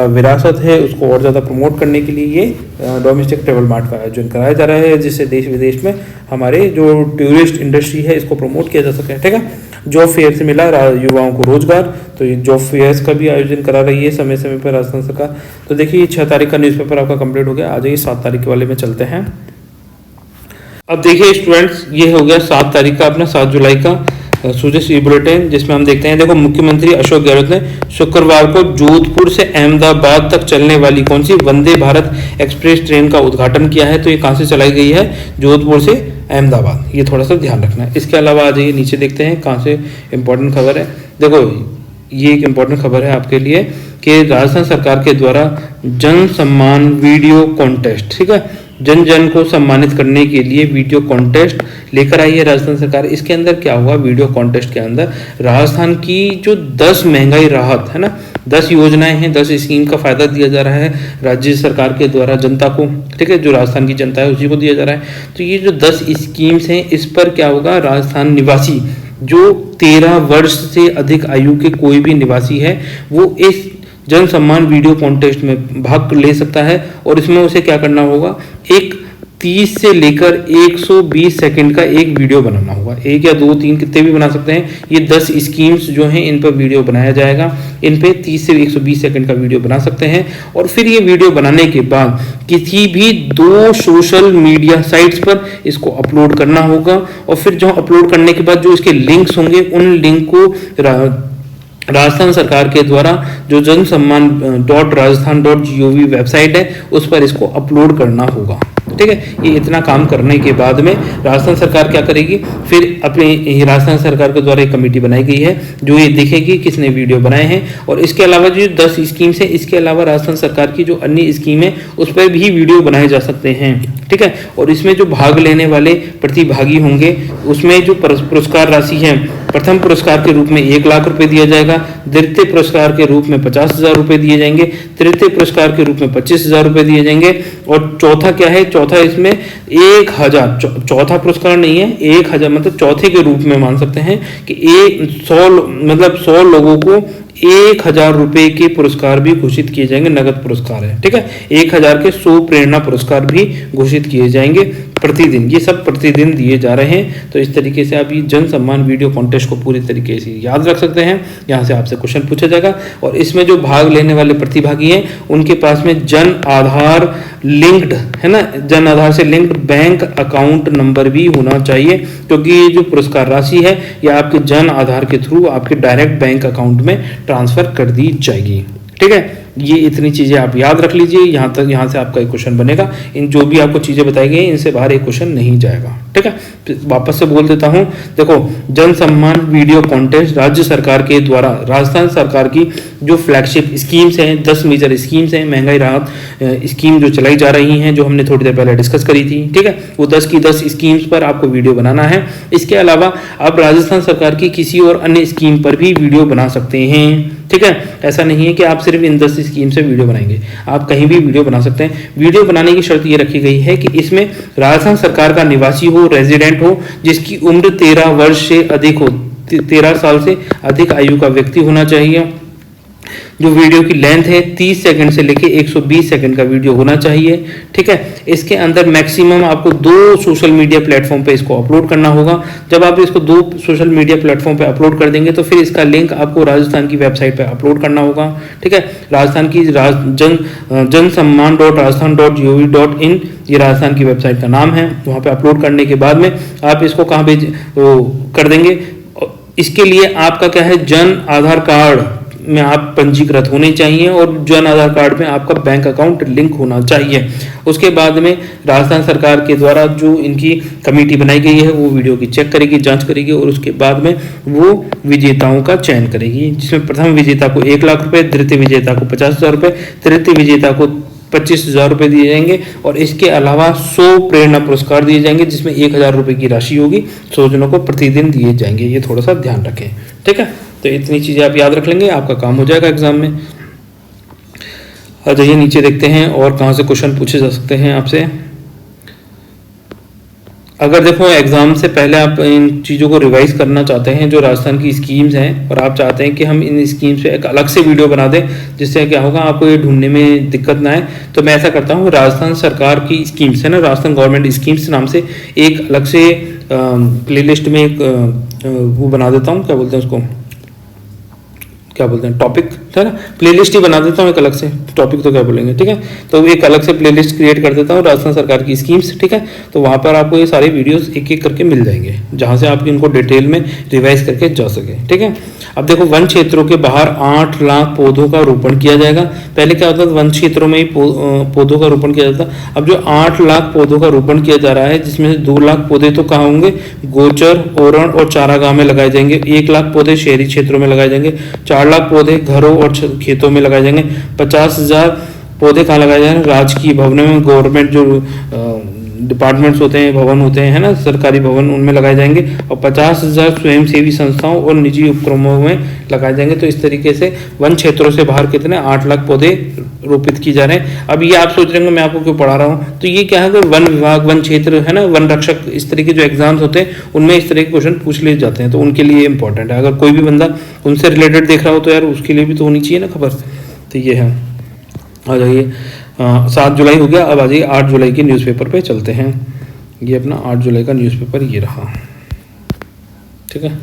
Speaker 1: विरासत है उसको और ज़्यादा प्रमोट करने के लिए ये डोमेस्टिक ट्रेवल मार्ट का आयोजन कराया जा रहा है, जिससे देश विदेश में हमारे जो टूरिस्ट इंडस्ट्री है इसको प्रमोट किया जा सके। ठीक है, जॉब फेयर से मिला युवाओं को रोजगार, तो ये जॉब फेयर्स का भी आयोजन करा रही है समय समय पर राजस्थान सरकार। तो देखिए 6 तारीख का न्यूज़पेपर आपका कंप्लीट हो गया। आ जाइए 7 तारीख वाले में चलते हैं। अब देखिए स्टूडेंट्स, ये हो गया 7 तारीख का अपना 7 जुलाई का सूजस ई बुलेटिन, जिसमें हम देखते हैं, देखो मुख्यमंत्री अशोक गहलोत ने शुक्रवार को जोधपुर से अहमदाबाद तक चलने वाली कौन सी वंदे भारत एक्सप्रेस ट्रेन का उद्घाटन किया है। तो ये कहाँ से चलाई गई है? जोधपुर से अहमदाबाद, ये थोड़ा सा ध्यान रखना है। इसके अलावा आ जाइए नीचे देखते हैं कहाँ से इंपॉर्टेंट खबर है। देखो ये एक इम्पॉर्टेंट खबर है आपके लिए कि राजस्थान सरकार के द्वारा जन सम्मान वीडियो कॉन्टेस्ट, ठीक है, जन जन को सम्मानित करने के लिए वीडियो कॉन्टेस्ट लेकर आई है राजस्थान सरकार। इसके अंदर क्या हुआ? वीडियो कॉन्टेस्ट के अंदर राजस्थान की जो 10 महंगाई राहत है ना, 10 योजनाएं हैं, 10 स्कीम का फायदा दिया जा रहा है राज्य सरकार के द्वारा जनता को। ठीक है, जो राजस्थान की जनता है उसी को दिया जा रहा है। तो ये जो 10 स्कीम्स हैं, इस पर क्या होगा? राजस्थान निवासी जो 13 वर्ष से अधिक आयु के कोई भी निवासी है वो इस जन सम्मान वीडियो कॉन्टेस्ट में भाग ले सकता है। और इसमें उसे क्या करना होगा? एक 30 से लेकर 120 सेकंड का एक वीडियो बनाना होगा। 1 या 2 3 कितने भी बना सकते हैं। ये 10 स्कीम्स जो हैं इन पर वीडियो बनाया जाएगा। इन पे 30 से 120 सेकंड का वीडियो बना सकते हैं। और फिर ये वीडियो बनाने के बाद किसी भी 2 सोशल मीडिया साइट्स पर इसको अपलोड करना होगा। और फिर जो अपलोड करने के बाद जो इसके लिंक्स होंगे, उन लिंक को राजस्थान सरकार के द्वारा जो जन सम्मान .rajasthan.gov वेबसाइट है उस पर इसको अपलोड करना होगा। ठीक है, ये इतना काम करने के बाद में राजस्थान सरकार क्या करेगी? फिर अपनी राजस्थान सरकार के द्वारा एक कमेटी बनाई गई है जो ये देखेगी किसने वीडियो बनाए हैं। और इसके अलावा जो 10 स्कीम्स है, इसके अलावा राजस्थान सरकार की जो अन्य स्कीम है उस पर भी वीडियो बनाए जा सकते हैं। ठीक है, और इसमें जो भाग लेने वाले प्रतिभागी होंगे उसमें जो पुरस्कार राशि है, प्रथम पुरस्कार के रूप में 1 लाख रुपए दिया जाएगा, द्वितीय पुरस्कार के रूप में 50,000 रुपए दिए जाएंगे, तृतीय पुरस्कार के रूप में 25,000 रुपए दिए जाएंगे। और चौथा क्या है? चौथा इसमें 1000, चौथा पुरस्कार नहीं है, 1000 मतलब चौथे के रूप में मान सकते हैं कि 100 लोगों को 1000 रुपए के पुरस्कार भी घोषित किए जाएंगे। नगद पुरस्कार है। ठीक है, 1000 के 100 प्रेरणा पुरस्कार भी घोषित किए जाएंगे प्रतिदिन। ये सब प्रतिदिन दिए जा रहे हैं। तो इस तरीके से आप ये जन सम्मान वीडियो कॉन्टेस्ट को पूरी तरीके से याद रख सकते हैं। यहाँ से आपसे क्वेश्चन पूछा जाएगा। और इसमें जो भाग लेने वाले प्रतिभागी हैं उनके पास में जन आधार लिंक्ड है ना, जन आधार से लिंक्ड बैंक अकाउंट नंबर भी होना चाहिए, क्योंकि ये जो पुरस्कार राशि है यह आपके जन आधार के थ्रू आपके डायरेक्ट बैंक अकाउंट में ट्रांसफर कर दी जाएगी। ठीक है, ये इतनी चीजें आप याद रख लीजिए। यहाँ से आपका एक क्वेश्चन बनेगा। इन जो भी आपको चीजें बताई गई इनसे बाहर एक क्वेश्चन नहीं जाएगा। ठीक है, वापस से बोल देता हूँ। देखो, जन सम्मान वीडियो कॉन्टेस्ट राज्य सरकार के द्वारा राजस्थान सरकार की जो फ्लैगशिप स्कीम्स हैं, 10 मेजर स्कीम्स हैं, महंगाई राहत स्कीम जो चलाई जा रही हैं, जो हमने थोड़ी देर पहले डिस्कस करी थी। ठीक है, वो 10 की 10 स्कीम्स पर आपको वीडियो बनाना है। इसके अलावा आप राजस्थान सरकार की किसी और अन्य स्कीम पर भी वीडियो बना सकते हैं। ठीक है, ऐसा नहीं है कि आप सिर्फ इन 10 स्कीम से वीडियो बनाएंगे, आप कहीं भी वीडियो बना सकते हैं। वीडियो बनाने की शर्त ये रखी गई है कि इसमें राजस्थान सरकार का निवासी हो, रेजिडेंट हो, जिसकी उम्र 13 वर्ष से अधिक हो, 13 साल से अधिक आयु का व्यक्ति होना चाहिए। जो वीडियो की लेंथ है 30 सेकंड से लेके 120 सेकंड का वीडियो होना चाहिए। ठीक है, इसके अंदर मैक्सिमम आपको 2 सोशल मीडिया प्लेटफॉर्म पे इसको अपलोड करना होगा। जब आप इसको 2 सोशल मीडिया प्लेटफॉर्म पे अपलोड कर देंगे तो फिर इसका लिंक आपको राजस्थान की वेबसाइट पे अपलोड करना होगा। ठीक है, राजस्थान की जन सम्मान .rajasthan.gov.in ये राजस्थान की वेबसाइट का नाम है। वहाँ पे अपलोड करने के बाद में आप इसको कहाँ भेज कर देंगे। इसके लिए आपका क्या है? जन आधार कार्ड में आप पंजीकृत होने चाहिए और जन आधार कार्ड में आपका बैंक अकाउंट लिंक होना चाहिए। उसके बाद में राजस्थान सरकार के द्वारा जो इनकी कमेटी बनाई गई है वो वीडियो की चेक करेगी, जांच करेगी और उसके बाद में वो विजेताओं का चयन करेगी, जिसमें प्रथम विजेता को 1 लाख रुपए, द्वितीय विजेता को 50,000 रुपए, तृतीय विजेता को 25,000 रुपए दिए जाएंगे और इसके अलावा 100 प्रेरणा पुरस्कार दिए जाएंगे, जिसमें 1,000 रुपए की राशि होगी। 100 जनों को प्रतिदिन दिए जाएंगे, ये थोड़ा सा ध्यान रखें, ठीक है। तो इतनी चीजें आप याद रख लेंगे, आपका काम हो जाएगा एग्जाम में। आ जाइए नीचे देखते हैं और कहाँ से क्वेश्चन पूछे जा सकते हैं आपसे। अगर देखो एग्जाम से पहले आप इन चीज़ों को रिवाइज करना चाहते हैं, जो राजस्थान की स्कीम्स हैं, और आप चाहते हैं कि हम इन स्कीम्स पे एक अलग से वीडियो बना दें, जिससे क्या होगा आपको ये ढूंढने में दिक्कत ना आए, तो मैं ऐसा करता हूँ, राजस्थान सरकार की स्कीम्स है ना, राजस्थान गवर्नमेंट स्कीम्स नाम से एक अलग से प्लेलिस्ट में एक वो बना देता हूँ, क्या बोलते हैं उसको, क्या बोलते हैं, टॉपिक है ना, प्लेलिस्ट ही बना देता हूँ एक अलग से, टॉपिक तो क्या बोलेंगे, ठीक है। तो एक अलग से प्लेलिस्ट क्रिएट कर देता हूँ राजस्थान सरकार की स्कीम्स, ठीक है। तो वहाँ पर आपको ये सारे वीडियोस एक एक करके मिल जाएंगे, जहाँ से आप इनको डिटेल में रिवाइज करके जा सके, ठीक है। अब देखो वन क्षेत्रों के बाहर 8 लाख पौधों का रोपण किया जाएगा। पहले क्या होता था, वन क्षेत्रों में ही पौधों का रोपण किया जाता। अब जो 8 लाख पौधों का रोपण किया जा रहा है, जिसमें से 2 लाख पौधे तो कहाँ होंगे, गोचर, ओरण और चारागाह में लगाए जाएंगे। 1 लाख पौधे शहरी क्षेत्रों में लगाए जाएंगे। 4 लाख पौधे घरों और खेतों में लगाए जाएंगे। 50,000 पौधे कहाँ लगाए जाएंगे, राजकीय भवनों में, गवर्नमेंट जो डिपार्टमेंट्स होते हैं, भवन होते हैं, है ना, सरकारी भवन, उनमें लगाए जाएंगे। और 50,000 स्वयंसेवी संस्थाओं और निजी उपक्रमों में लगाए जाएंगे। तो इस तरीके से वन क्षेत्रों से बाहर कितने 8 लाख पौधे रोपित किए जा रहे हैं। अब ये आप सोच रहे होंगे मैं आपको क्यों पढ़ा रहा हूँ, तो ये क्या है कि वन विभाग, वन क्षेत्र है ना, वन रक्षक, इस तरह के जो एग्जाम्स होते हैं उनमें इस तरह के क्वेश्चन पूछ लिए जाते हैं, तो उनके लिए इंपॉर्टेंट है। अगर कोई भी बंदा उनसे रिलेटेड देख रहा हो तो यार उसके लिए भी तो होनी चाहिए ना खबर। तो ये है, आ जाइए 7 जुलाई हो गया, अब आ जाइए 8 जुलाई के न्यूज़पेपर पे चलते हैं। ये अपना 8 जुलाई का न्यूज़पेपर ये रहा, ठीक है।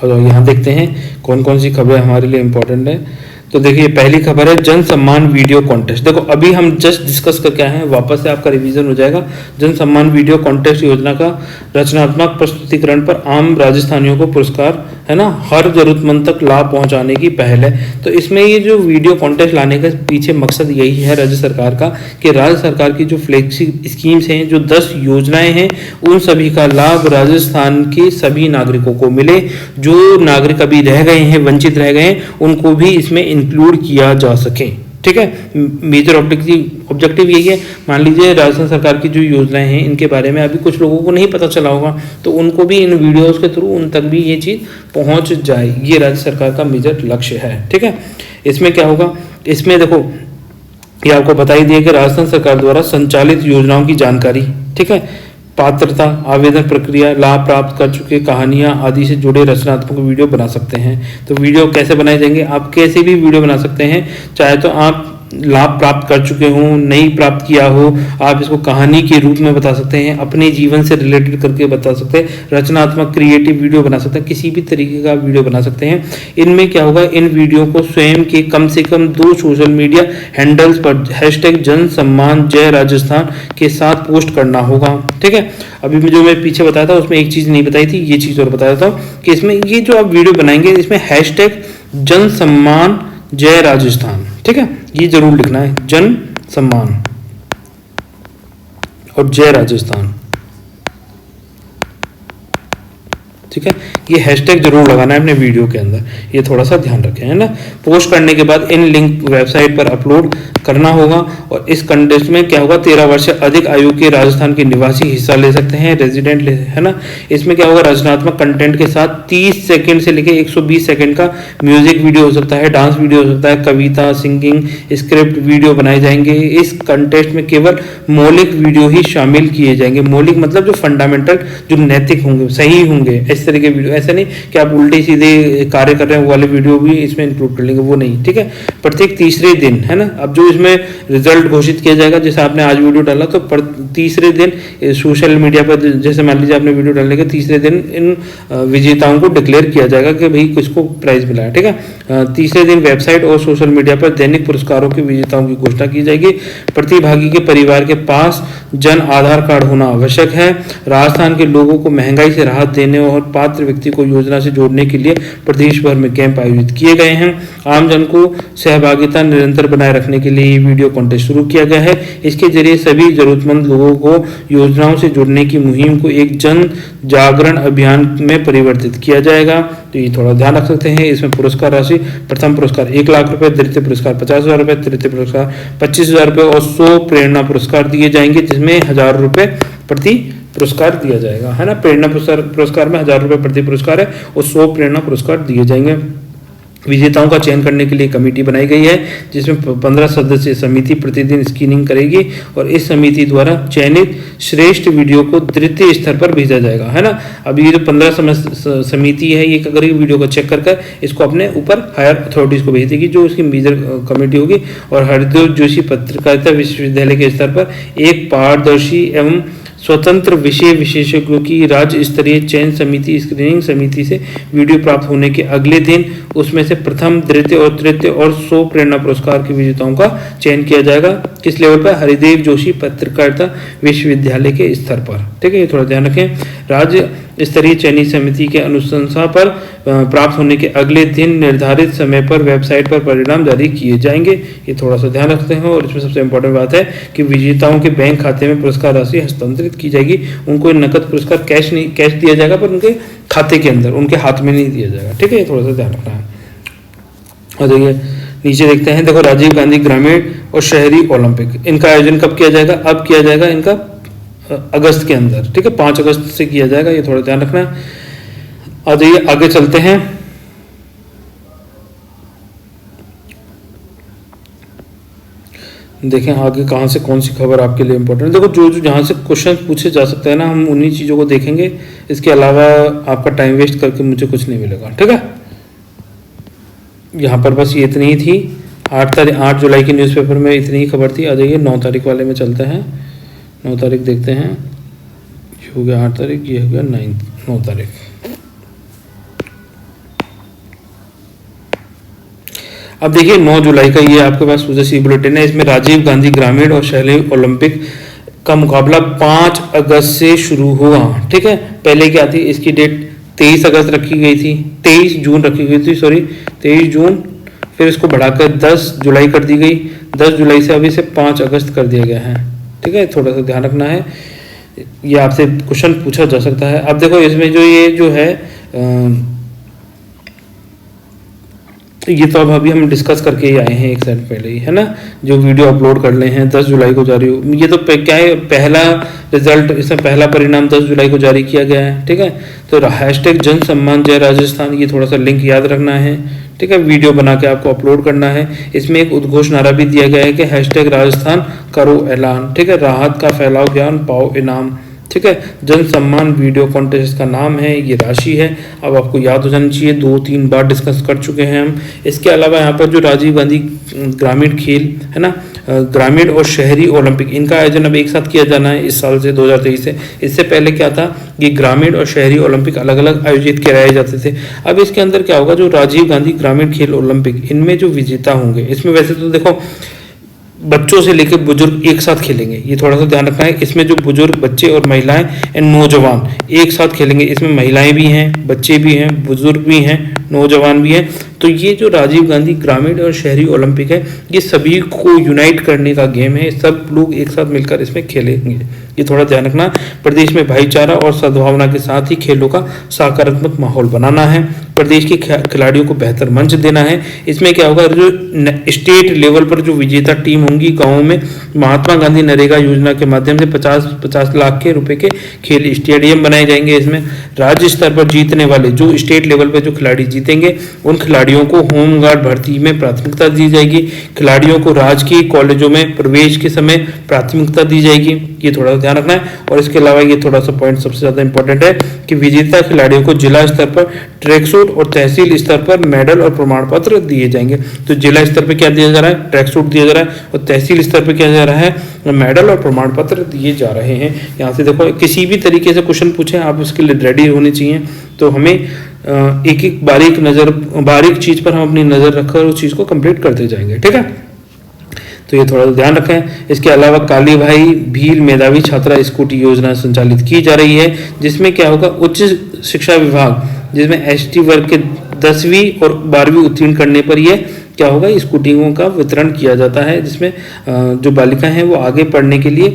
Speaker 1: और यहाँ देखते हैं कौन कौन सी खबरें हमारे लिए इम्पोर्टेंट है। तो देखिए पहली खबर है जन सम्मान वीडियो कॉन्टेस्ट। देखो अभी हम जस्ट डिस्कस करके आए हैं, वापस से आपका रिवीजन हो जाएगा। जन सम्मान वीडियो कॉन्टेस्ट योजना का रचनात्मक प्रस्तुतिकरण पर आम राजस्थानियों को पुरस्कार, है ना, हर जरूरतमंद तक लाभ पहुंचाने की पहल है। तो इसमें ये जो वीडियो कॉन्टेस्ट लाने का पीछे मकसद यही है राज्य सरकार का, कि राज्य सरकार की जो फ्लैगशिप स्कीम्स हैं, जो 10 योजनाएं हैं, उन सभी का लाभ राजस्थान के सभी नागरिकों को मिले। जो नागरिक अभी रह गए हैं, वंचित रह गए हैं, उनको भी इसमें इंक्लूड किया जा सके, ठीक है। मेजर ऑब्जेक्टिव यही है। मान लीजिए राजस्थान सरकार की जो योजनाएं हैं, इनके बारे में अभी कुछ लोगों को नहीं पता चला होगा, तो उनको भी इन वीडियोस के थ्रू उन तक भी ये चीज़ पहुंच जाए, ये राज्य सरकार का मेजर लक्ष्य है, ठीक है। इसमें क्या होगा, इसमें देखो ये आपको बता ही दिया कि राजस्थान सरकार द्वारा संचालित योजनाओं की जानकारी, ठीक है, पात्रता, आवेदन प्रक्रिया, लाभ प्राप्त कर चुके, कहानियां आदि से जुड़े रचनात्मक वीडियो बना सकते हैं। तो वीडियो कैसे बनाए जाएंगे, आप कैसे भी वीडियो बना सकते हैं, चाहे तो आप लाभ प्राप्त कर चुके हो, नहीं प्राप्त किया हो, आप इसको कहानी के रूप में बता सकते हैं, अपने जीवन से रिलेटेड करके बता सकते हैं, रचनात्मक क्रिएटिव वीडियो बना सकते हैं, किसी भी तरीके का वीडियो बना सकते हैं। इनमें क्या होगा, इन वीडियो को स्वयं के कम से कम 2 सोशल मीडिया हैंडल्स पर हैशटैग जन सम्मान जय राजस्थान के साथ पोस्ट करना होगा, ठीक है। अभी जो मैं पीछे बताया था उसमें एक चीज़ नहीं बताई थी, ये चीज़ और बताया था कि इसमें ये जो आप वीडियो बनाएंगे इसमें हैशटैग जन सम्मान जय राजस्थान, ठीक है, ये जरूर लिखना है, जन सम्मान और जय राजस्थान, ठीक है। ये हैशटैग जरूर लगाना है अपने वीडियो के अंदर, ये थोड़ा सा ध्यान रखें, है ना। पोस्ट करने के बाद इन लिंक वेबसाइट पर अपलोड करना होगा। और इस कंटेस्ट में क्या होगा, 13 वर्ष से अधिक आयु के राजस्थान के निवासी हिस्सा ले सकते हैं, रेजिडेंट, है ना। इसमें क्या होगा, रचनात्मक कंटेंट के साथ 30 सेकंड से लेकर 120 सेकंड का म्यूजिक वीडियो हो सकता है, डांस वीडियो हो सकता है, कविता, सिंगिंग, स्क्रिप्ट वीडियो बनाए जाएंगे। इस कंटेस्ट में केवल मौलिक वीडियो ही शामिल किए जाएंगे। मौलिक मतलब जो फंडामेंटल, जो नैतिक होंगे, सही होंगे, इस तरह के वीडियो। ऐसा नहीं कि आप उल्टे सीधे कार्य कर रहे हैं वो वाले वीडियो भी इसमें इंक्लूड कर लेंगे, वो नहीं, ठीक है। प्रत्येक तीसरे दिन, है ना। अब जो इसमें रिजल्ट घोषित किया जाएगा। जैसे आपने आज वीडियो डाला तो तीसरे दिन सोशल मीडिया पर, जैसे मान लीजिए आपने वीडियो डालने के तीसरे दिन इन विजेताओं को डिक्लेयर किया जाएगा कि भाई किसको प्राइज मिला है। ठीक है, तीसरे दिन वेबसाइट और सोशल मीडिया पर दैनिक पुरस्कारों के विजेताओं की घोषणा की जाएगी। प्रतिभागी के परिवार के पास जन आधार कार्ड होना आवश्यक है। राजस्थान के लोगों को महंगाई से राहत देने और पात्र व्यक्ति को योजना से जोड़ने के लिए प्रदेश भर में कैंप आयोजित किए गए हैं। आम जन को सहभागिता निरंतर बनाए रखने के लिए ये वीडियो कॉन्टेस्ट शुरू किया गया है। इसके जरिए सभी जरूरतमंद लोगों को योजनाओं से जुड़ने की मुहिम को एक जन जागरण अभियान में परिवर्तित किया जाएगा। तो ये थोड़ा ध्यान रख सकते हैं। इसमें पुरस्कार राशि, प्रथम पुरस्कार 1 लाख रुपए, द्वितीय पुरस्कार 50,000 रुपए, तृतीय पुरस्कार 25,000 रुपए और 100 प्रेरणा पुरस्कार दिए जाएंगे, जिसमें 1,000 रुपए प्रति पुरस्कार दिया जाएगा, है ना। प्रेरणा पुरस्कार में 1,000 रुपए प्रति पुरस्कार है और 100 प्रेरणा पुरस्कार दिए जाएंगे। विजेताओं का चयन करने के लिए कमेटी बनाई गई है, जिसमें 15 सदस्यीय समिति प्रतिदिन स्क्रीनिंग करेगी और इस समिति द्वारा चयनित श्रेष्ठ वीडियो को द्वितीय स्तर पर भेजा जाएगा, है ना। अब ये जो 15 समिति है, ये अगर ये वीडियो को चेक कर इसको अपने ऊपर हायर अथॉरिटीज को भेज देगी, जो उसकी मेजर कमेटी होगी। और हरदेव जोशी पत्रकारिता विश्वविद्यालय के स्तर पर एक पारदर्शी एवं स्वतंत्र विषय विशेषज्ञों की राज्य स्तरीय चयन समिति स्क्रीनिंग समिति से वीडियो प्राप्त होने के अगले दिन उसमें से प्रथम, द्वितीय और तृतीय और 100 प्रेरणा पुरस्कार के विजेताओं का चयन किया जाएगा। किस लेवल पर? हरिदेव जोशी पत्रकारिता विश्वविद्यालय के स्तर पर। ठीक है, ये थोड़ा ध्यान रखें। राज्य स्तरीय चयनित समिति के अनुशंसा पर प्राप्त होने के अगले दिन निर्धारित समय पर वेबसाइट पर परिणाम जारी किए जाएंगे। ये थोड़ा सा ध्यान रखते हैं। और इसमें सबसे इम्पोर्टेंट बात है कि विजेताओं के बैंक खाते में पुरस्कार राशि हस्तांतरित की जाएगी। उनको नकद पुरस्कार कैश दिया जाएगा, पर उनके खाते के अंदर, उनके हाथ में नहीं दिया जाएगा। ठीक है, ये थोड़ा सा ध्यान रखना है। और देखिए नीचे देखते हैं, देखो राजीव गांधी ग्रामीण और शहरी ओलंपिक, इनका आयोजन कब किया जाएगा? अब किया जाएगा इनका अगस्त के अंदर। ठीक है, 5 अगस्त से किया जाएगा, ये थोड़ा ध्यान रखना है। और देखिए आगे चलते हैं। देखें आगे कहाँ से कौन सी खबर आपके लिए इंपॉर्टेंट है। देखो जो जहाँ से क्वेश्चन पूछे जा सकते हैं ना, हम उन्हीं चीज़ों को देखेंगे। इसके अलावा आपका टाइम वेस्ट करके मुझे कुछ नहीं मिलेगा। ठीक है, यहाँ पर बस ये इतनी ही थी। 8 जुलाई की न्यूज़पेपर में इतनी ही खबर थी। आ जाइए 9 तारीख वाले में चलते हैं। 9 तारीख देखते हैं। ये हो गया 8 तारीख, ये हो गया 9 तारीख। अब देखिए 9 जुलाई का ये आपके पास सूरज सी बुलेटिन है। इसमें राजीव गांधी ग्रामीण और शहरी ओलंपिक का मुकाबला 5 अगस्त से शुरू हुआ। ठीक है, पहले क्या थी, इसकी डेट 23 अगस्त रखी गई थी, 23 जून रखी गई थी, सॉरी 23 जून, फिर इसको बढ़ाकर 10 जुलाई कर दी गई। 10 जुलाई से अभी से 5 अगस्त कर दिया गया है। ठीक है, थोड़ा सा ध्यान रखना है, ये आपसे क्वेश्चन पूछा जा सकता है। अब देखो इसमें जो है ये तो अब अभी हम डिस्कस करके ही आए हैं एक साइड पहले ही, है ना, जो वीडियो अपलोड कर ले हैं 10 जुलाई को जारी हो। ये तो क्या है, पहला रिजल्ट, इसमें पहला परिणाम 10 जुलाई को जारी किया गया है। ठीक है, तो हैशटैग जन सम्मान जय राजस्थान, ये थोड़ा सा लिंक याद रखना है। ठीक है, वीडियो बना के आपको अपलोड करना है। इसमें एक उद्घोष नारा भी दिया गया है कि हैशटैग राजस्थान करो ऐलान। ठीक है, राहत का फैलाओ ज्ञान पाओ इनाम। ठीक है, जन सम्मान वीडियो कॉन्टेस्ट का नाम है, ये राशि है। अब आपको याद हो जाना चाहिए, 2-3 बार डिस्कस कर चुके हैं हम। इसके अलावा यहाँ पर जो राजीव गांधी ग्रामीण खेल है ना, ग्रामीण और शहरी ओलंपिक, इनका आयोजन अब एक साथ किया जाना है इस साल से, 2023 से। इससे पहले क्या था कि ग्रामीण और शहरी ओलंपिक अलग अलग आयोजित कराए जाते थे। अब इसके अंदर क्या होगा, जो राजीव गांधी ग्रामीण खेल ओलंपिक, इनमें जो विजेता होंगे, इसमें वैसे तो देखो बच्चों से लेकर बुजुर्ग एक साथ खेलेंगे, ये थोड़ा सा ध्यान रखना है। इसमें जो बुजुर्ग, बच्चे और महिलाएं एंड नौजवान एक साथ खेलेंगे। इसमें महिलाएं भी हैं, बच्चे भी हैं, बुजुर्ग भी हैं, नौजवान भी हैं। तो ये जो राजीव गांधी ग्रामीण और शहरी ओलंपिक है, ये सभी को यूनाइट करने का गेम है। सब लोग एक साथ मिलकर इसमें खेलेंगे, ये थोड़ा ध्यान रखना। प्रदेश में भाईचारा और सद्भावना के साथ ही खेलों का सकारात्मक माहौल बनाना है। प्रदेश के खिलाड़ियों को बेहतर मंच देना है। इसमें क्या होगा, जो स्टेट लेवल पर जो विजेता टीम होंगी, गाँव में महात्मा गांधी नरेगा योजना के माध्यम से 50 लाख के रुपए के खेल स्टेडियम बनाए जाएंगे। इसमें राज्य स्तर पर जीतने वाले, जो स्टेट लेवल पर जो खिलाड़ी जीतेंगे, उन खिलाड़ियों को होमगार्ड भर्ती में प्राथमिकता दी जाएगी। खिलाड़ियों को राजकीय कॉलेजों में प्रवेश के समय प्राथमिकता दी जाएगी, ये थोड़ा सा ध्यान रखना है। और इसके अलावा ये थोड़ा सा पॉइंट सबसे ज्यादा इंपॉर्टेंट है कि विजेता खिलाड़ियों को जिला स्तर पर ट्रैक सूट सूट और तहसील स्तर पर मेडल और प्रमाण पत्र दिए जाएंगे। तो जिला स्तर पे क्या दिया जा रहा है, ट्रैक सूट दिया जा रहा है, और तहसील स्तर पे क्या जा रहा है, मेडल और प्रमाण पत्र दिए जा रहे हैं। यहाँ से देखो किसी भी तरीके से क्वेश्चन पूछे आप उसके लिए रेडी होने चाहिए। तो हमें एक एक बारीक चीज पर हम अपनी नजर रखकर उस चीज को कंप्लीट करते जाएंगे, ठीक है। तो ये थोड़ा ध्यान रखें। इसके अलावा काली भाई भील मेधावी छात्रा स्कूटी योजना संचालित की जा रही है, जिसमें क्या होगा, उच्च शिक्षा विभाग जिसमें एसटी वर्ग के 10वीं और 12वीं उत्तीर्ण करने पर ये क्या होगा, स्कूटियों का वितरण किया जाता है, जिसमें जो बालिकाएं हैं वो आगे पढ़ने के लिए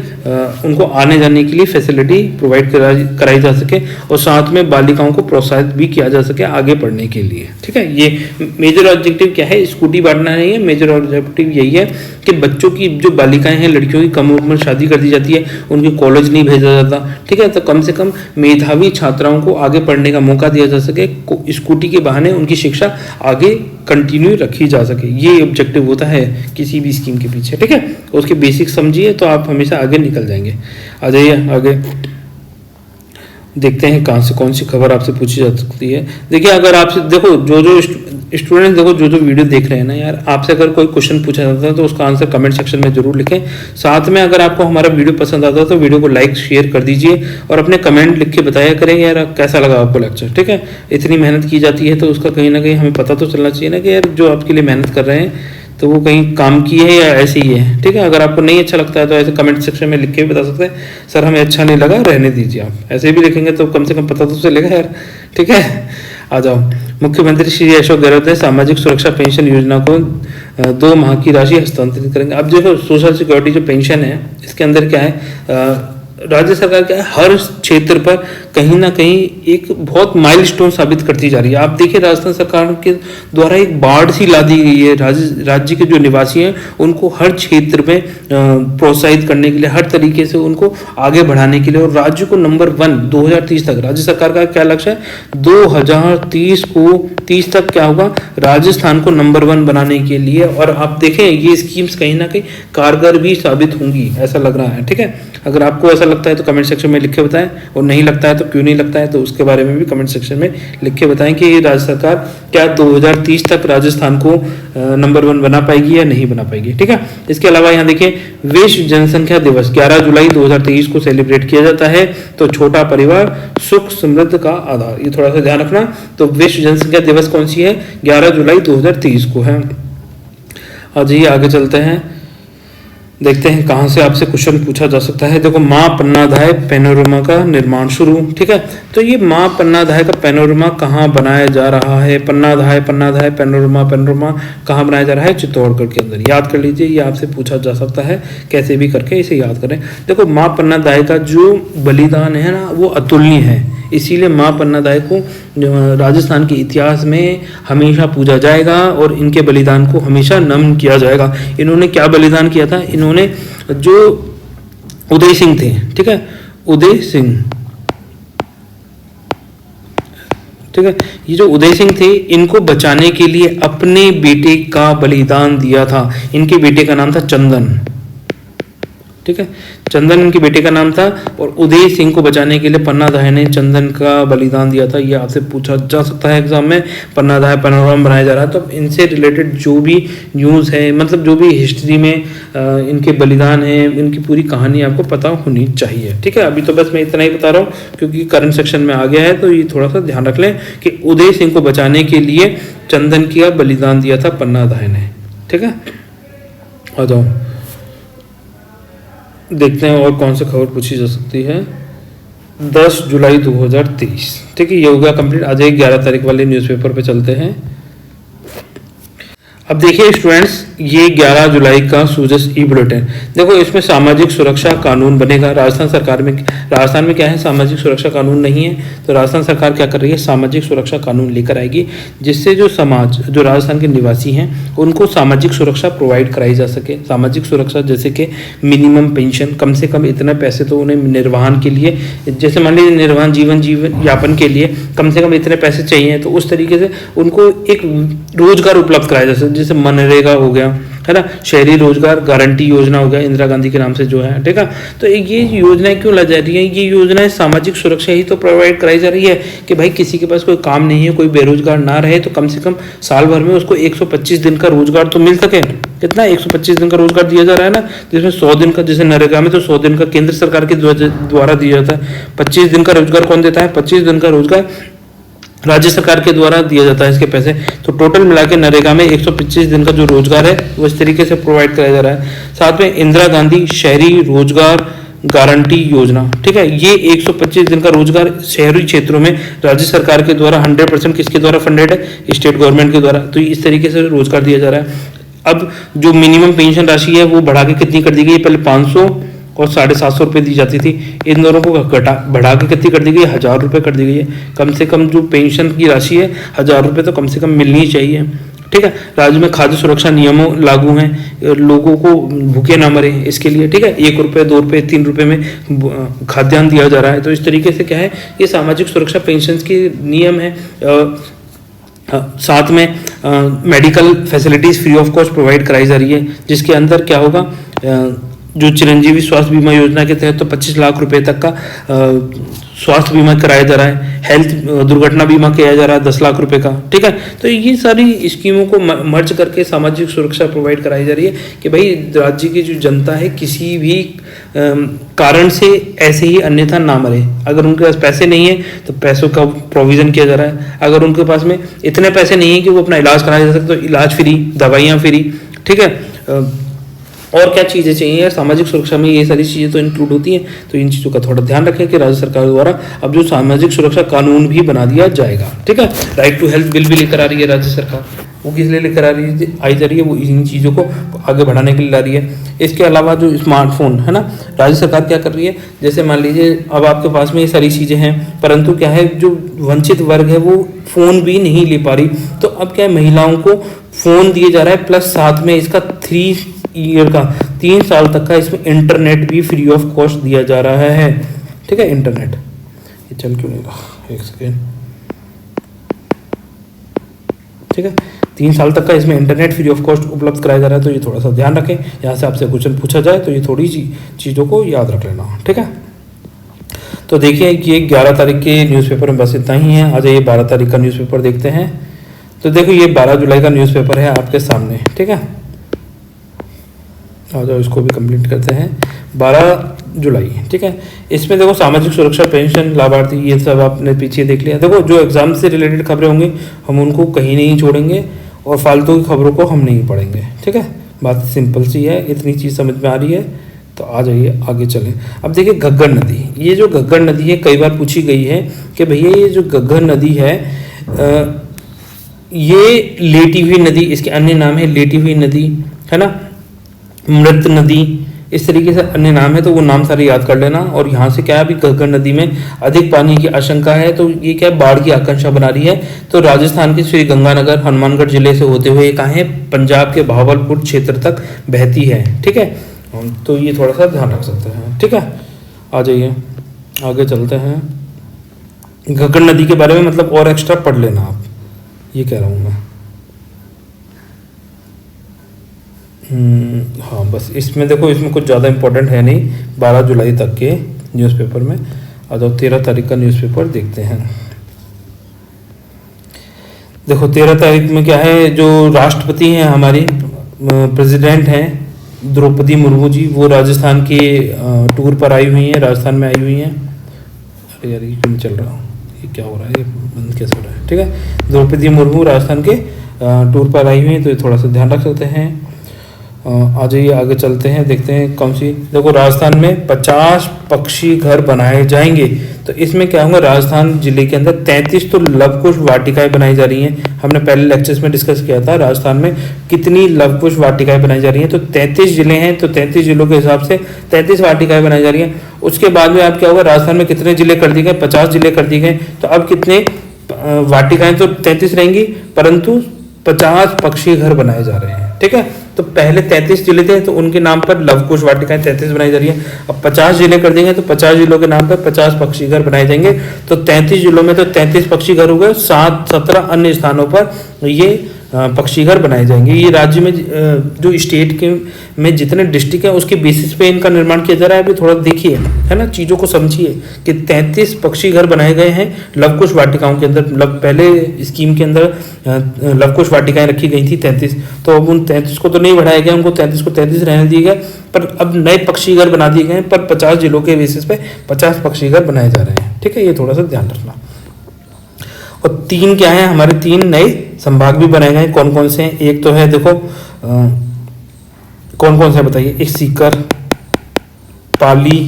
Speaker 1: उनको आने जाने के लिए फैसिलिटी प्रोवाइड कराई जा सके, और साथ में बालिकाओं को प्रोत्साहित भी किया जा सके आगे पढ़ने के लिए, ठीक है। ये मेजर ऑब्जेक्टिव क्या है, स्कूटी बांटना नहीं है, मेजर ऑब्जेक्टिव यही है कि बच्चों की जो बालिकाएं हैं, लड़कियों की कम उम्र में शादी कर दी जाती है, उनकी कॉलेज नहीं भेजा जाता, ठीक है। तो कम से कम मेधावी छात्राओं को आगे पढ़ने का मौका दिया जा सके, स्कूटी के बहाने उनकी शिक्षा आगे कंटिन्यू रखी जा सके, ये ऑब्जेक्टिव होता है किसी भी स्कीम के पीछे, ठीक है। उसके बेसिक समझिए तो आप हमेशा आगे निकल जाएंगे। आ जाइए आगे देखते हैं कहाँ से कौन सी खबर आपसे पूछी जा सकती है। देखिए अगर आपसे देखो जो स्टूडेंट देखो जो वीडियो देख रहे हैं ना यार, आपसे अगर कोई क्वेश्चन पूछा जाता है तो उसका आंसर कमेंट सेक्शन में जरूर लिखें। साथ में अगर आपको हमारा वीडियो पसंद आता है तो वीडियो को लाइक शेयर कर दीजिए, और अपने कमेंट लिख के बताया करें यार कैसा लगा आपको लेक्चर, ठीक है। इतनी मेहनत की जाती है तो उसका कहीं ना कहीं हमें पता तो चलना चाहिए ना कि यार जो आपके लिए मेहनत कर रहे हैं तो वो कहीं काम की है या ऐसे ही है, ठीक है। अगर आपको नहीं अच्छा लगता है तो ऐसे कमेंट सेक्शन में लिख के भी बता सकते हैं, सर हमें अच्छा नहीं लगा, रहने दीजिए। आप ऐसे भी लिखेंगे तो कम से कम पता तो चलेगा यार, ठीक है। आ जाओ। मुख्यमंत्री श्री अशोक गहलोत ने सामाजिक सुरक्षा पेंशन योजना को 2 माह की राशि हस्तांतरित करेंगे। अब देखो सोशल सिक्योरिटी जो पेंशन है इसके अंदर क्या है, राज्य सरकार क्या है हर क्षेत्र पर कहीं ना कहीं एक बहुत माइलस्टोन साबित करती जा रही है। आप देखिए राजस्थान सरकार के द्वारा एक बाढ़ सी ला दी गई है, राज्य के जो निवासी हैं उनको हर क्षेत्र में प्रोत्साहित करने के लिए, हर तरीके से उनको आगे बढ़ाने के लिए, और राज्य को नंबर 1 2030 तक, राज्य सरकार का क्या लक्ष्य है 2030 तक क्या होगा, राजस्थान को नंबर 1 बनाने के लिए। और आप देखें ये स्कीम्स कहीं ना कहीं कारगर भी साबित होंगी, ऐसा लग रहा है, ठीक है। अगर आपको ऐसा लगता है तो कमेंट सेक्शन में लिख के बताएं, और नहीं लगता है तो क्यों नहीं लगता है तो उसके बारे में भी कमेंट सेक्शन में लिख के बताएं कि राज्य सरकार क्या 2030 तक राजस्थान को नंबर 1 बना पाएगी या नहीं बना पाएगी, ठीक है। इसके अलावा यहाँ देखिए विश्व जनसंख्या दिवस 11 जुलाई 2023 को सेलिब्रेट किया जाता है। तो छोटा परिवार सुख समृद्धि का आधार, ये थोड़ा सा ध्यान रखना। तो विश्व जनसंख्या दिवस कौन सी है, 11 जुलाई 2023 को है। आज ही आगे चलते हैं, देखते हैं कहाँ से आपसे क्वेश्चन पूछा जा सकता है। देखो माँ पन्नाधाय पैनोरमा का निर्माण शुरू, ठीक है। तो ये माँ पन्नाधाय का पैनोरमा कहाँ बनाया जा रहा है, पन्नाधाय पैनोरमा कहाँ बनाया जा रहा है, चित्तौड़गढ़ के अंदर। याद कर लीजिए, ये आपसे पूछा जा सकता है, कैसे भी करके इसे याद करें। देखो माँ पन्नाधाय का जो बलिदान है ना वो अतुलनीय है, इसीलिए माँ पन्नाधाय को राजस्थान के इतिहास में हमेशा पूजा जाएगा और इनके बलिदान को हमेशा नमन किया जाएगा। इन्होंने क्या बलिदान किया था, इन्होंने जो उदय सिंह थे, ठीक है, उदय सिंह, ठीक है, ये जो उदय सिंह थे इनको बचाने के लिए अपने बेटे का बलिदान दिया था। इनके बेटे का नाम था चंदन, ठीक है, चंदन इनके बेटे का नाम था, और उदय सिंह को बचाने के लिए पन्नाधाय ने चंदन का बलिदान दिया था। ये आपसे पूछा जा सकता है एग्जाम में, पन्नाधाय पैनोरमा बनाया जा रहा है तो इनसे रिलेटेड जो भी न्यूज़ है, मतलब जो भी हिस्ट्री में इनके बलिदान है, इनकी पूरी कहानी आपको पता होनी चाहिए, ठीक है। अभी तो बस मैं इतना ही बता रहा हूँ क्योंकि करंट सेक्शन में आ गया है, तो ये थोड़ा सा ध्यान रख लें कि उदय सिंह को बचाने के लिए चंदन का बलिदान दिया था पन्नाधाय ने, ठीक है। आ जाओ देखते हैं और कौन सी खबर पूछी जा सकती है। 10 जुलाई 2023, ठीक है, ये हो गया कंप्लीट। आज 11 तारीख वाले न्यूज़पेपर पे चलते हैं। अब देखिए स्टूडेंट्स, ये 11 जुलाई का सूजस ई बुलेटिन, देखो इसमें सामाजिक सुरक्षा कानून बनेगा। राजस्थान में क्या है, सामाजिक सुरक्षा कानून नहीं है, तो राजस्थान सरकार क्या कर रही है, सामाजिक सुरक्षा कानून लेकर आएगी, जिससे जो राजस्थान के निवासी हैं उनको सामाजिक सुरक्षा प्रोवाइड कराई जा सके। सामाजिक सुरक्षा जैसे कि मिनिमम पेंशन, कम से कम इतने पैसे तो उन्हें निर्वाहन के लिए, जैसे मान लीजिए निर्वाहन जीवन यापन के लिए कम से कम इतने पैसे चाहिए, तो उस तरीके से उनको एक रोजगार उपलब्ध कराया जा सके, जैसे मनरेगा हो गया, है ना। शहरी रोजगार गारंटी योजना हो गया, इंदिरा गांधी के नाम से जो है, ठीक है। तो ये योजनाएं क्यों लाई जा रही है? ये योजनाएं सामाजिक सुरक्षा ही तो प्रोवाइड कराई जा रही है कि भाई किसी के पास कोई काम नहीं है, कोई बेरोजगार ना रहे, तो कम से कम साल भर में उसको 125 दिन का रोजगार तो मिल सके। कितना? 125 दिन का रोजगार दिया जा रहा है ना, जिसमें 100 दिन का, जैसे नरेगा में तो 100 दिन का केंद्र सरकार के द्वारा दिया जाता है। 25 दिन का रोजगार कौन देता है? 25 दिन का रोजगार राज्य सरकार के द्वारा दिया जाता है इसके पैसे। तो टोटल मिला के नरेगा में 125 दिन का जो रोजगार है वो इस तरीके से प्रोवाइड कराया जा रहा है। साथ में इंदिरा गांधी शहरी रोजगार गारंटी योजना, ठीक है। ये 125 दिन का रोजगार शहरी क्षेत्रों में राज्य सरकार के द्वारा 100% किसके द्वारा फंडेड है? स्टेट गवर्नमेंट के द्वारा। तो इस तरीके से रोजगार दिया जा रहा है। अब जो मिनिमम पेंशन राशि है वो बढ़ा के कितनी कर दी गई? पहले 500 और 750 रुपये दी जाती थी, इन दोनों को बढ़ा के कितनी कर दी गई? 1000 रुपये कर दी गई है। कम से कम जो पेंशन की राशि है 1000 रुपये तो कम से कम मिलनी ही चाहिए, ठीक है। राज्य में खाद्य सुरक्षा नियमों लागू हैं, लोगों को भूखे ना मरे इसके लिए, ठीक है। 1 रुपये 2 रुपये 3 रुपये में खाद्यान्न दिया जा रहा है। तो इस तरीके से क्या है, ये सामाजिक सुरक्षा पेंशन के नियम है। साथ में medical facilities free of cost provide कराई जा रही है, जिसके अंदर क्या होगा, जो चिरंजीवी स्वास्थ्य बीमा योजना के तहत तो 25 लाख रुपए तक का स्वास्थ्य बीमा कराया जा रहा है। हेल्थ दुर्घटना बीमा किया जा रहा है 10 लाख रुपए का, ठीक है। तो ये सारी स्कीमों को मर्ज करके सामाजिक सुरक्षा प्रोवाइड कराई जा रही है कि भाई राज्य की जो जनता है किसी भी कारण से ऐसे ही अन्यथा ना मरे। अगर उनके पास पैसे नहीं है तो पैसों का प्रोविजन किया जा रहा है। अगर उनके पास में इतने पैसे नहीं है कि वो अपना इलाज कराया जा सकते तो इलाज फ्री, दवाइयाँ फ्री, ठीक है। और क्या चीज़ें चाहिए यार, सामाजिक सुरक्षा में ये सारी चीज़ें तो इंक्लूड होती हैं। तो इन चीज़ों का थोड़ा ध्यान रखें कि राज्य सरकार द्वारा अब जो सामाजिक सुरक्षा कानून भी बना दिया जाएगा, ठीक है। राइट टू हेल्थ बिल भी लेकर आ रही है राज्य सरकार, वो किस लिए लेकर आई जा रही है? वो इन चीज़ों को आगे बढ़ाने के लिए ला रही है। इसके अलावा जो स्मार्टफोन है ना, राज्य सरकार क्या कर रही है, जैसे मान लीजिए अब आपके पास में ये सारी चीज़ें हैं, परंतु क्या है, जो वंचित वर्ग है वो फ़ोन भी नहीं ले पा रही। तो अब क्या है, महिलाओं को फ़ोन दिए जा रहा है, प्लस साथ में इसका 3 ईयर का 3 साल तक का इसमें इंटरनेट भी फ्री ऑफ कॉस्ट दिया जा रहा है, ठीक है। इंटरनेट ये चल क्यों नहीं रहा, एक सेकेंड, ठीक है। 3 साल तक का इसमें इंटरनेट फ्री ऑफ कॉस्ट उपलब्ध कराया जा रहा है। तो ये थोड़ा सा ध्यान रखें, यहाँ से आपसे क्वेश्चन पूछा जाए तो ये थोड़ी चीज़ों को याद रख लेना, ठीक है। तो देखिए ये 11 तारीख के न्यूज़पेपर में बस इतना ही है। आ जाइए 12 तारीख का न्यूज़पेपर देखते हैं। तो देखो ये 12 जुलाई का न्यूज़पेपर है आपके सामने, ठीक है। आ जाओ इसको भी कंप्लीट करते हैं। 12 जुलाई, ठीक है। इसमें देखो सामाजिक सुरक्षा पेंशन लाभार्थी ये सब आपने पीछे देख लिया। देखो जो एग्जाम से रिलेटेड खबरें होंगी हम उनको कहीं नहीं छोड़ेंगे और फालतू की खबरों को हम नहीं पढ़ेंगे, ठीक है। बात सिंपल सी है, इतनी चीज़ समझ में आ रही है तो आ जाइए आगे चलें। अब देखिए घग्गर नदी, ये जो घग्गर नदी है कई बार पूछी गई है कि भैया ये जो घग्गर नदी है ये लेटी हुई नदी, इसके अन्य नाम है लेटी हुई नदी, है ना, मृत नदी, इस तरीके से अन्य नाम है। तो वो नाम सारे याद कर लेना। और यहाँ से क्या है, अभी घग्गर नदी में अधिक पानी की आशंका है, तो ये क्या बाढ़ की आशंका बना रही है। तो राजस्थान के श्री गंगानगर हनुमानगढ़ जिले से होते हुए कहाँ है, पंजाब के भावलपुर क्षेत्र तक बहती है, ठीक है। तो ये थोड़ा सा ध्यान रख सकते हैं, ठीक है। आ जाइए आगे चलते हैं। घग्गर नदी के बारे में मतलब और एक्स्ट्रा पढ़ लेना आप, ये कह रहा हूँ मैं। हाँ बस इसमें देखो, इसमें कुछ ज़्यादा इंपॉर्टेंट है नहीं 12 जुलाई तक के न्यूज़पेपर में। आ जाओ 13 तारीख का न्यूज़पेपर देखते हैं। देखो 13 तारीख में क्या है, जो राष्ट्रपति हैं हमारी प्रेसिडेंट हैं द्रौपदी मुर्मू जी, वो राजस्थान के टूर पर आई हुई हैं, राजस्थान में आई हुई हैं। अरे यार ये क्यों चल रहा, ये क्या हो रहा है, ये बंद कैसे हो रहा है, ठीक है। द्रौपदी मुर्मू राजस्थान के टूर पर आई हुई हैं, तो ये थोड़ा सा ध्यान रख सकते हैं। आ जाइए आगे चलते हैं, देखते हैं कौन सी। देखो राजस्थान में 50 पक्षी घर बनाए जाएंगे। तो इसमें क्या होगा, राजस्थान जिले के अंदर 33 तो लवकुश वाटिकाएं बनाई जा रही हैं। हमने पहले लेक्चर्स में डिस्कस किया था राजस्थान में कितनी लवकुश वाटिकाएं बनाई जा रही हैं। तो 33 जिले हैं, तो 33 जिलों के हिसाब से 33 वाटिकाएं बनाई जा रही हैं। उसके बाद में अब क्या होगा, राजस्थान में कितने जिले कर दिए गए, 50 जिले कर दिए गए। तो अब कितने वाटिकाएं तो 33 रहेंगी, परंतु 50 पक्षी घर बनाए जा रहे हैं, ठीक है। तो पहले 33 जिले थे, तो उनके नाम पर लवकुश वाटिकाएं 33 बनाई जा रही है। अब 50 जिले कर देंगे, तो 50 जिलों के नाम पर 50 पक्षी घर बनाए जाएंगे। तो 33 जिलों में तो 33 पक्षी घर हो गए, 17 अन्य स्थानों पर ये पक्षीघर बनाए जाएंगे। ये राज्य में जो स्टेट के में जितने डिस्ट्रिक्ट हैं उसके बेसिस पे इनका निर्माण किया जा रहा है। अभी थोड़ा देखिए, है ना, चीज़ों को समझिए कि 33 पक्षीघर बनाए गए हैं लवकुश वाटिकाओं के अंदर। पहले स्कीम के अंदर लवकुश वाटिकाएं रखी गई थी 33, तो अब उन 33 को तो नहीं बढ़ाया गया, उनको 33 को 33 रहने दिए गए, पर अब नए पक्षीघर बना दिए गए हैं। पर 50 जिलों के बेसिस पे 50 पक्षीघर बनाए जा रहे हैं। ठीक है, ये थोड़ा सा ध्यान रखना। और 3 क्या है, हमारे 3 नए संभाग भी बनाए गए हैं। कौन कौन से हैं? एक तो है, देखो कौन कौन से बताइए, एक सीकर, पाली,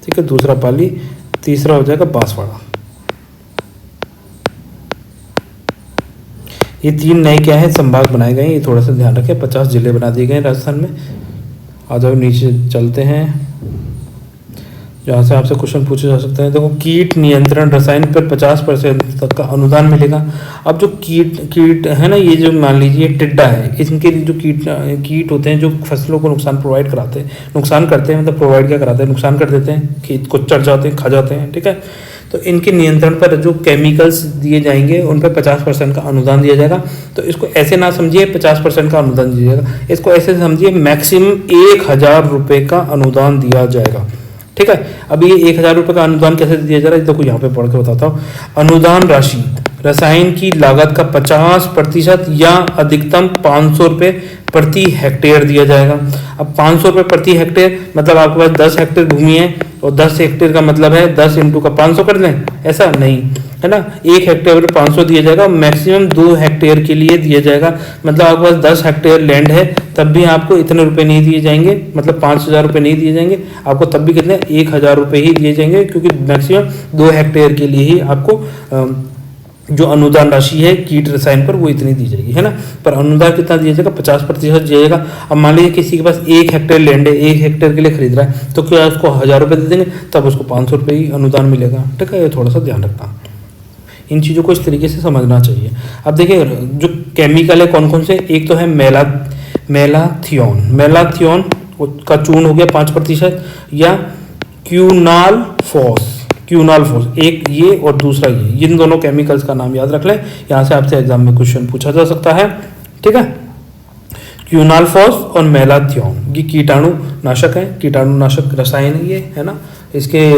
Speaker 1: ठीक है, दूसरा पाली, तीसरा हो जाएगा बांसवाड़ा। ये 3 नए क्या है, संभाग बनाए गए हैं। ये थोड़ा सा ध्यान रखें। 50 जिले बना दिए गए हैं राजस्थान में। आ जाओ नीचे चलते हैं, जहाँ से आपसे क्वेश्चन पूछे जा सकते हैं। देखो, कीट नियंत्रण रसायन पर 50% तक का अनुदान मिलेगा। अब जो कीट है ना, ये जो मान लीजिए टिड्डा है, इनके जो कीट होते हैं जो फसलों को नुकसान करते हैं, मतलब प्रोवाइड क्या कराते हैं, नुकसान कर देते हैं, खेत को चढ़ जाते हैं, खा जाते हैं। ठीक है, तो इनके नियंत्रण पर जो केमिकल्स दिए जाएंगे उन पर 50% का अनुदान दिया जाएगा। तो इसको ऐसे ना समझिए 50% का अनुदान दिया जाएगा, इसको ऐसे समझिए मैक्सिमम 1000 रुपये का अनुदान दिया जाएगा। ठीक है, अब ये 1000 रुपये का अनुदान कैसे दिया जा रहा है, देखो यहाँ पे पढ़ के बताता हूँ। अनुदान राशि रसायन की लागत का 50% या अधिकतम 500 रुपये प्रति हेक्टेयर दिया जाएगा। अब 500 रुपये प्रति हेक्टेयर मतलब आपके पास 10 हेक्टेयर भूमि है, और 10 हेक्टेयर का मतलब है 10 इंटू का 500 कर दें, ऐसा नहीं है ना। 1 हेक्टेयर पर 500 दिया जाएगा, मैक्सिमम 2 हेक्टेयर के लिए दिया जाएगा। मतलब आपके पास 10 हेक्टेयर लैंड है, तब भी आपको इतने रुपए नहीं दिए जाएंगे, मतलब 5000 रुपये नहीं दिए जाएंगे आपको, तब भी कितने 1000 रुपये ही दिए जाएंगे, क्योंकि मैक्सिमम 2 हेक्टेयर के लिए ही आपको जो अनुदान राशि है कीट रसायन पर वो इतनी दी जाएगी, है ना। पर अनुदान कितना दिया जाएगा, 50% दिया जाएगा। अब मान लीजिए किसी के पास 1 हेक्टेयर लैंड है, 1 हेक्टेयर के लिए खरीद रहा है, तो क्या उसको 1000 रुपये दे देंगे, तब उसको 500 रुपये ही अनुदान मिलेगा। ठीक है, ये थोड़ा सा ध्यान रखना, इन चीज़ों को इस तरीके से समझना चाहिए। अब देखिए जो केमिकल है कौन कौन से, एक तो है मेलाथियोन का चूर्ण हो गया 5%, या क्यूनाल फोस, एक ये और दूसरा ये, इन दोनों केमिकल्स का नाम याद रख लें, यहाँ से आपसे एग्जाम में क्वेश्चन पूछा जा सकता है। ठीक है, क्यूनालफॉस और मेलाथियोन ये कीटाणुनाशक है, कीटाणुनाशक रसायन है ये, है ना। इसके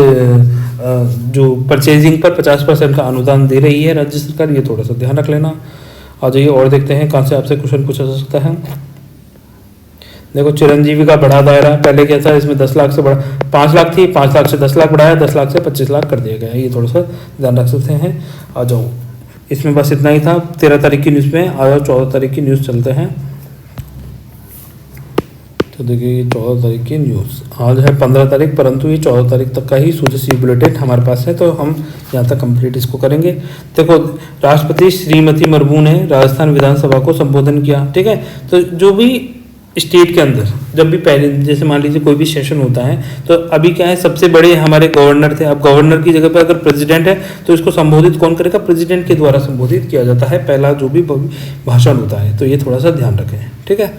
Speaker 1: जो परचेजिंग पर 50% का अनुदान दे रही है राज्य सरकार, ये थोड़ा सा ध्यान रख लेना। आ जाइए और देखते हैं कहाँ से आपसे क्वेश्चन पूछा जा सकता है। देखो, चिरंजीवी का बड़ा दायरा, पहले क्या था, इसमें 10 लाख से बड़ा 5 लाख थी, 5 लाख से 10 लाख बढ़ाया, 10 लाख से 25 लाख कर दिया गया है, ये थोड़ा सा ध्यान रख सकते हैं। आ जाओ, इसमें बस इतना ही था। 13 तारीख की न्यूज़ में आ जाओ, 14 तारीख की न्यूज़ चलते हैं। तो देखिए ये 14 तारीख की न्यूज़, आज है 15 तारीख, परंतु ये 14 तारीख तक का ही सूजस बुलेटिन हमारे पास है, तो हम यहाँ तक कंप्लीट इसको करेंगे। देखो, राष्ट्रपति श्रीमती मुर्मू ने राजस्थान विधानसभा को संबोधन किया। ठीक है, तो जो भी स्टेट के अंदर जब भी पहले जैसे मान लीजिए कोई भी सेशन होता है, तो अभी क्या है, सबसे बड़े हमारे गवर्नर थे, अब गवर्नर की जगह पर अगर प्रेसिडेंट है तो इसको संबोधित कौन करेगा, प्रेसिडेंट के द्वारा संबोधित किया जाता है पहला जो भी भाषण होता है, तो ये थोड़ा सा ध्यान रखें। ठीक है,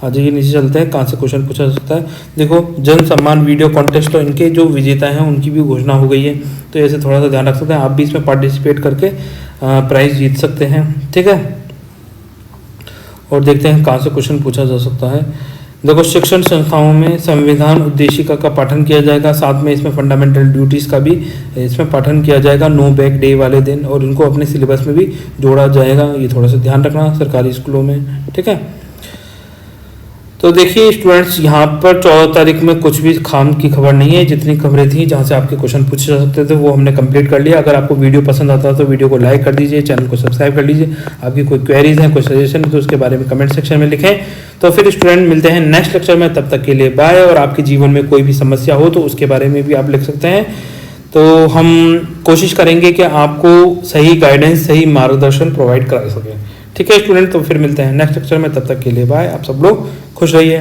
Speaker 1: आज ये नीचे चलते हैं, कहाँ से क्वेश्चन पूछा जा सकता है। देखो, जन सम्मान वीडियो कॉन्टेस्ट, तो इनके जो विजेता हैं उनकी भी घोषणा हो गई है, तो ऐसे थोड़ा सा ध्यान रख सकते हैं। आप भी इसमें पार्टिसिपेट करके प्राइज जीत सकते हैं। ठीक है, और देखते हैं कहाँ से क्वेश्चन पूछा जा सकता है। देखो, शिक्षण संस्थाओं में संविधान उद्देशिका का पाठन किया जाएगा, साथ में इसमें फंडामेंटल ड्यूटीज़ का भी इसमें पाठन किया जाएगा नो बैक डे वाले दिन, और इनको अपने सिलेबस में भी जोड़ा जाएगा, ये थोड़ा सा ध्यान रखना सरकारी स्कूलों में। ठीक है, तो देखिए स्टूडेंट्स, यहाँ पर 14 तारीख में कुछ भी खाम की खबर नहीं है, जितनी खबरें थी जहाँ से आपके क्वेश्चन पूछे जा सकते थे वो हमने कंप्लीट कर लिया। अगर आपको वीडियो पसंद आता है तो वीडियो को लाइक कर दीजिए, चैनल को सब्सक्राइब कर लीजिए। आपकी कोई क्वेरीज हैं, कोई सजेशन है तो उसके बारे में कमेंट सेक्शन में लिखें। तो फिर स्टूडेंट मिलते हैं नेक्स्ट लेक्चर में, तब तक के लिए बाय। और आपके जीवन में कोई भी समस्या हो तो उसके बारे में भी आप लिख सकते हैं, तो हम कोशिश करेंगे कि आपको सही गाइडेंस, सही मार्गदर्शन प्रोवाइड करा सकें। ठीक है स्टूडेंट, तो फिर मिलते हैं नेक्स्ट लेक्चर में, तब तक के लिए बाय। आप सब लोग खुश रहिए।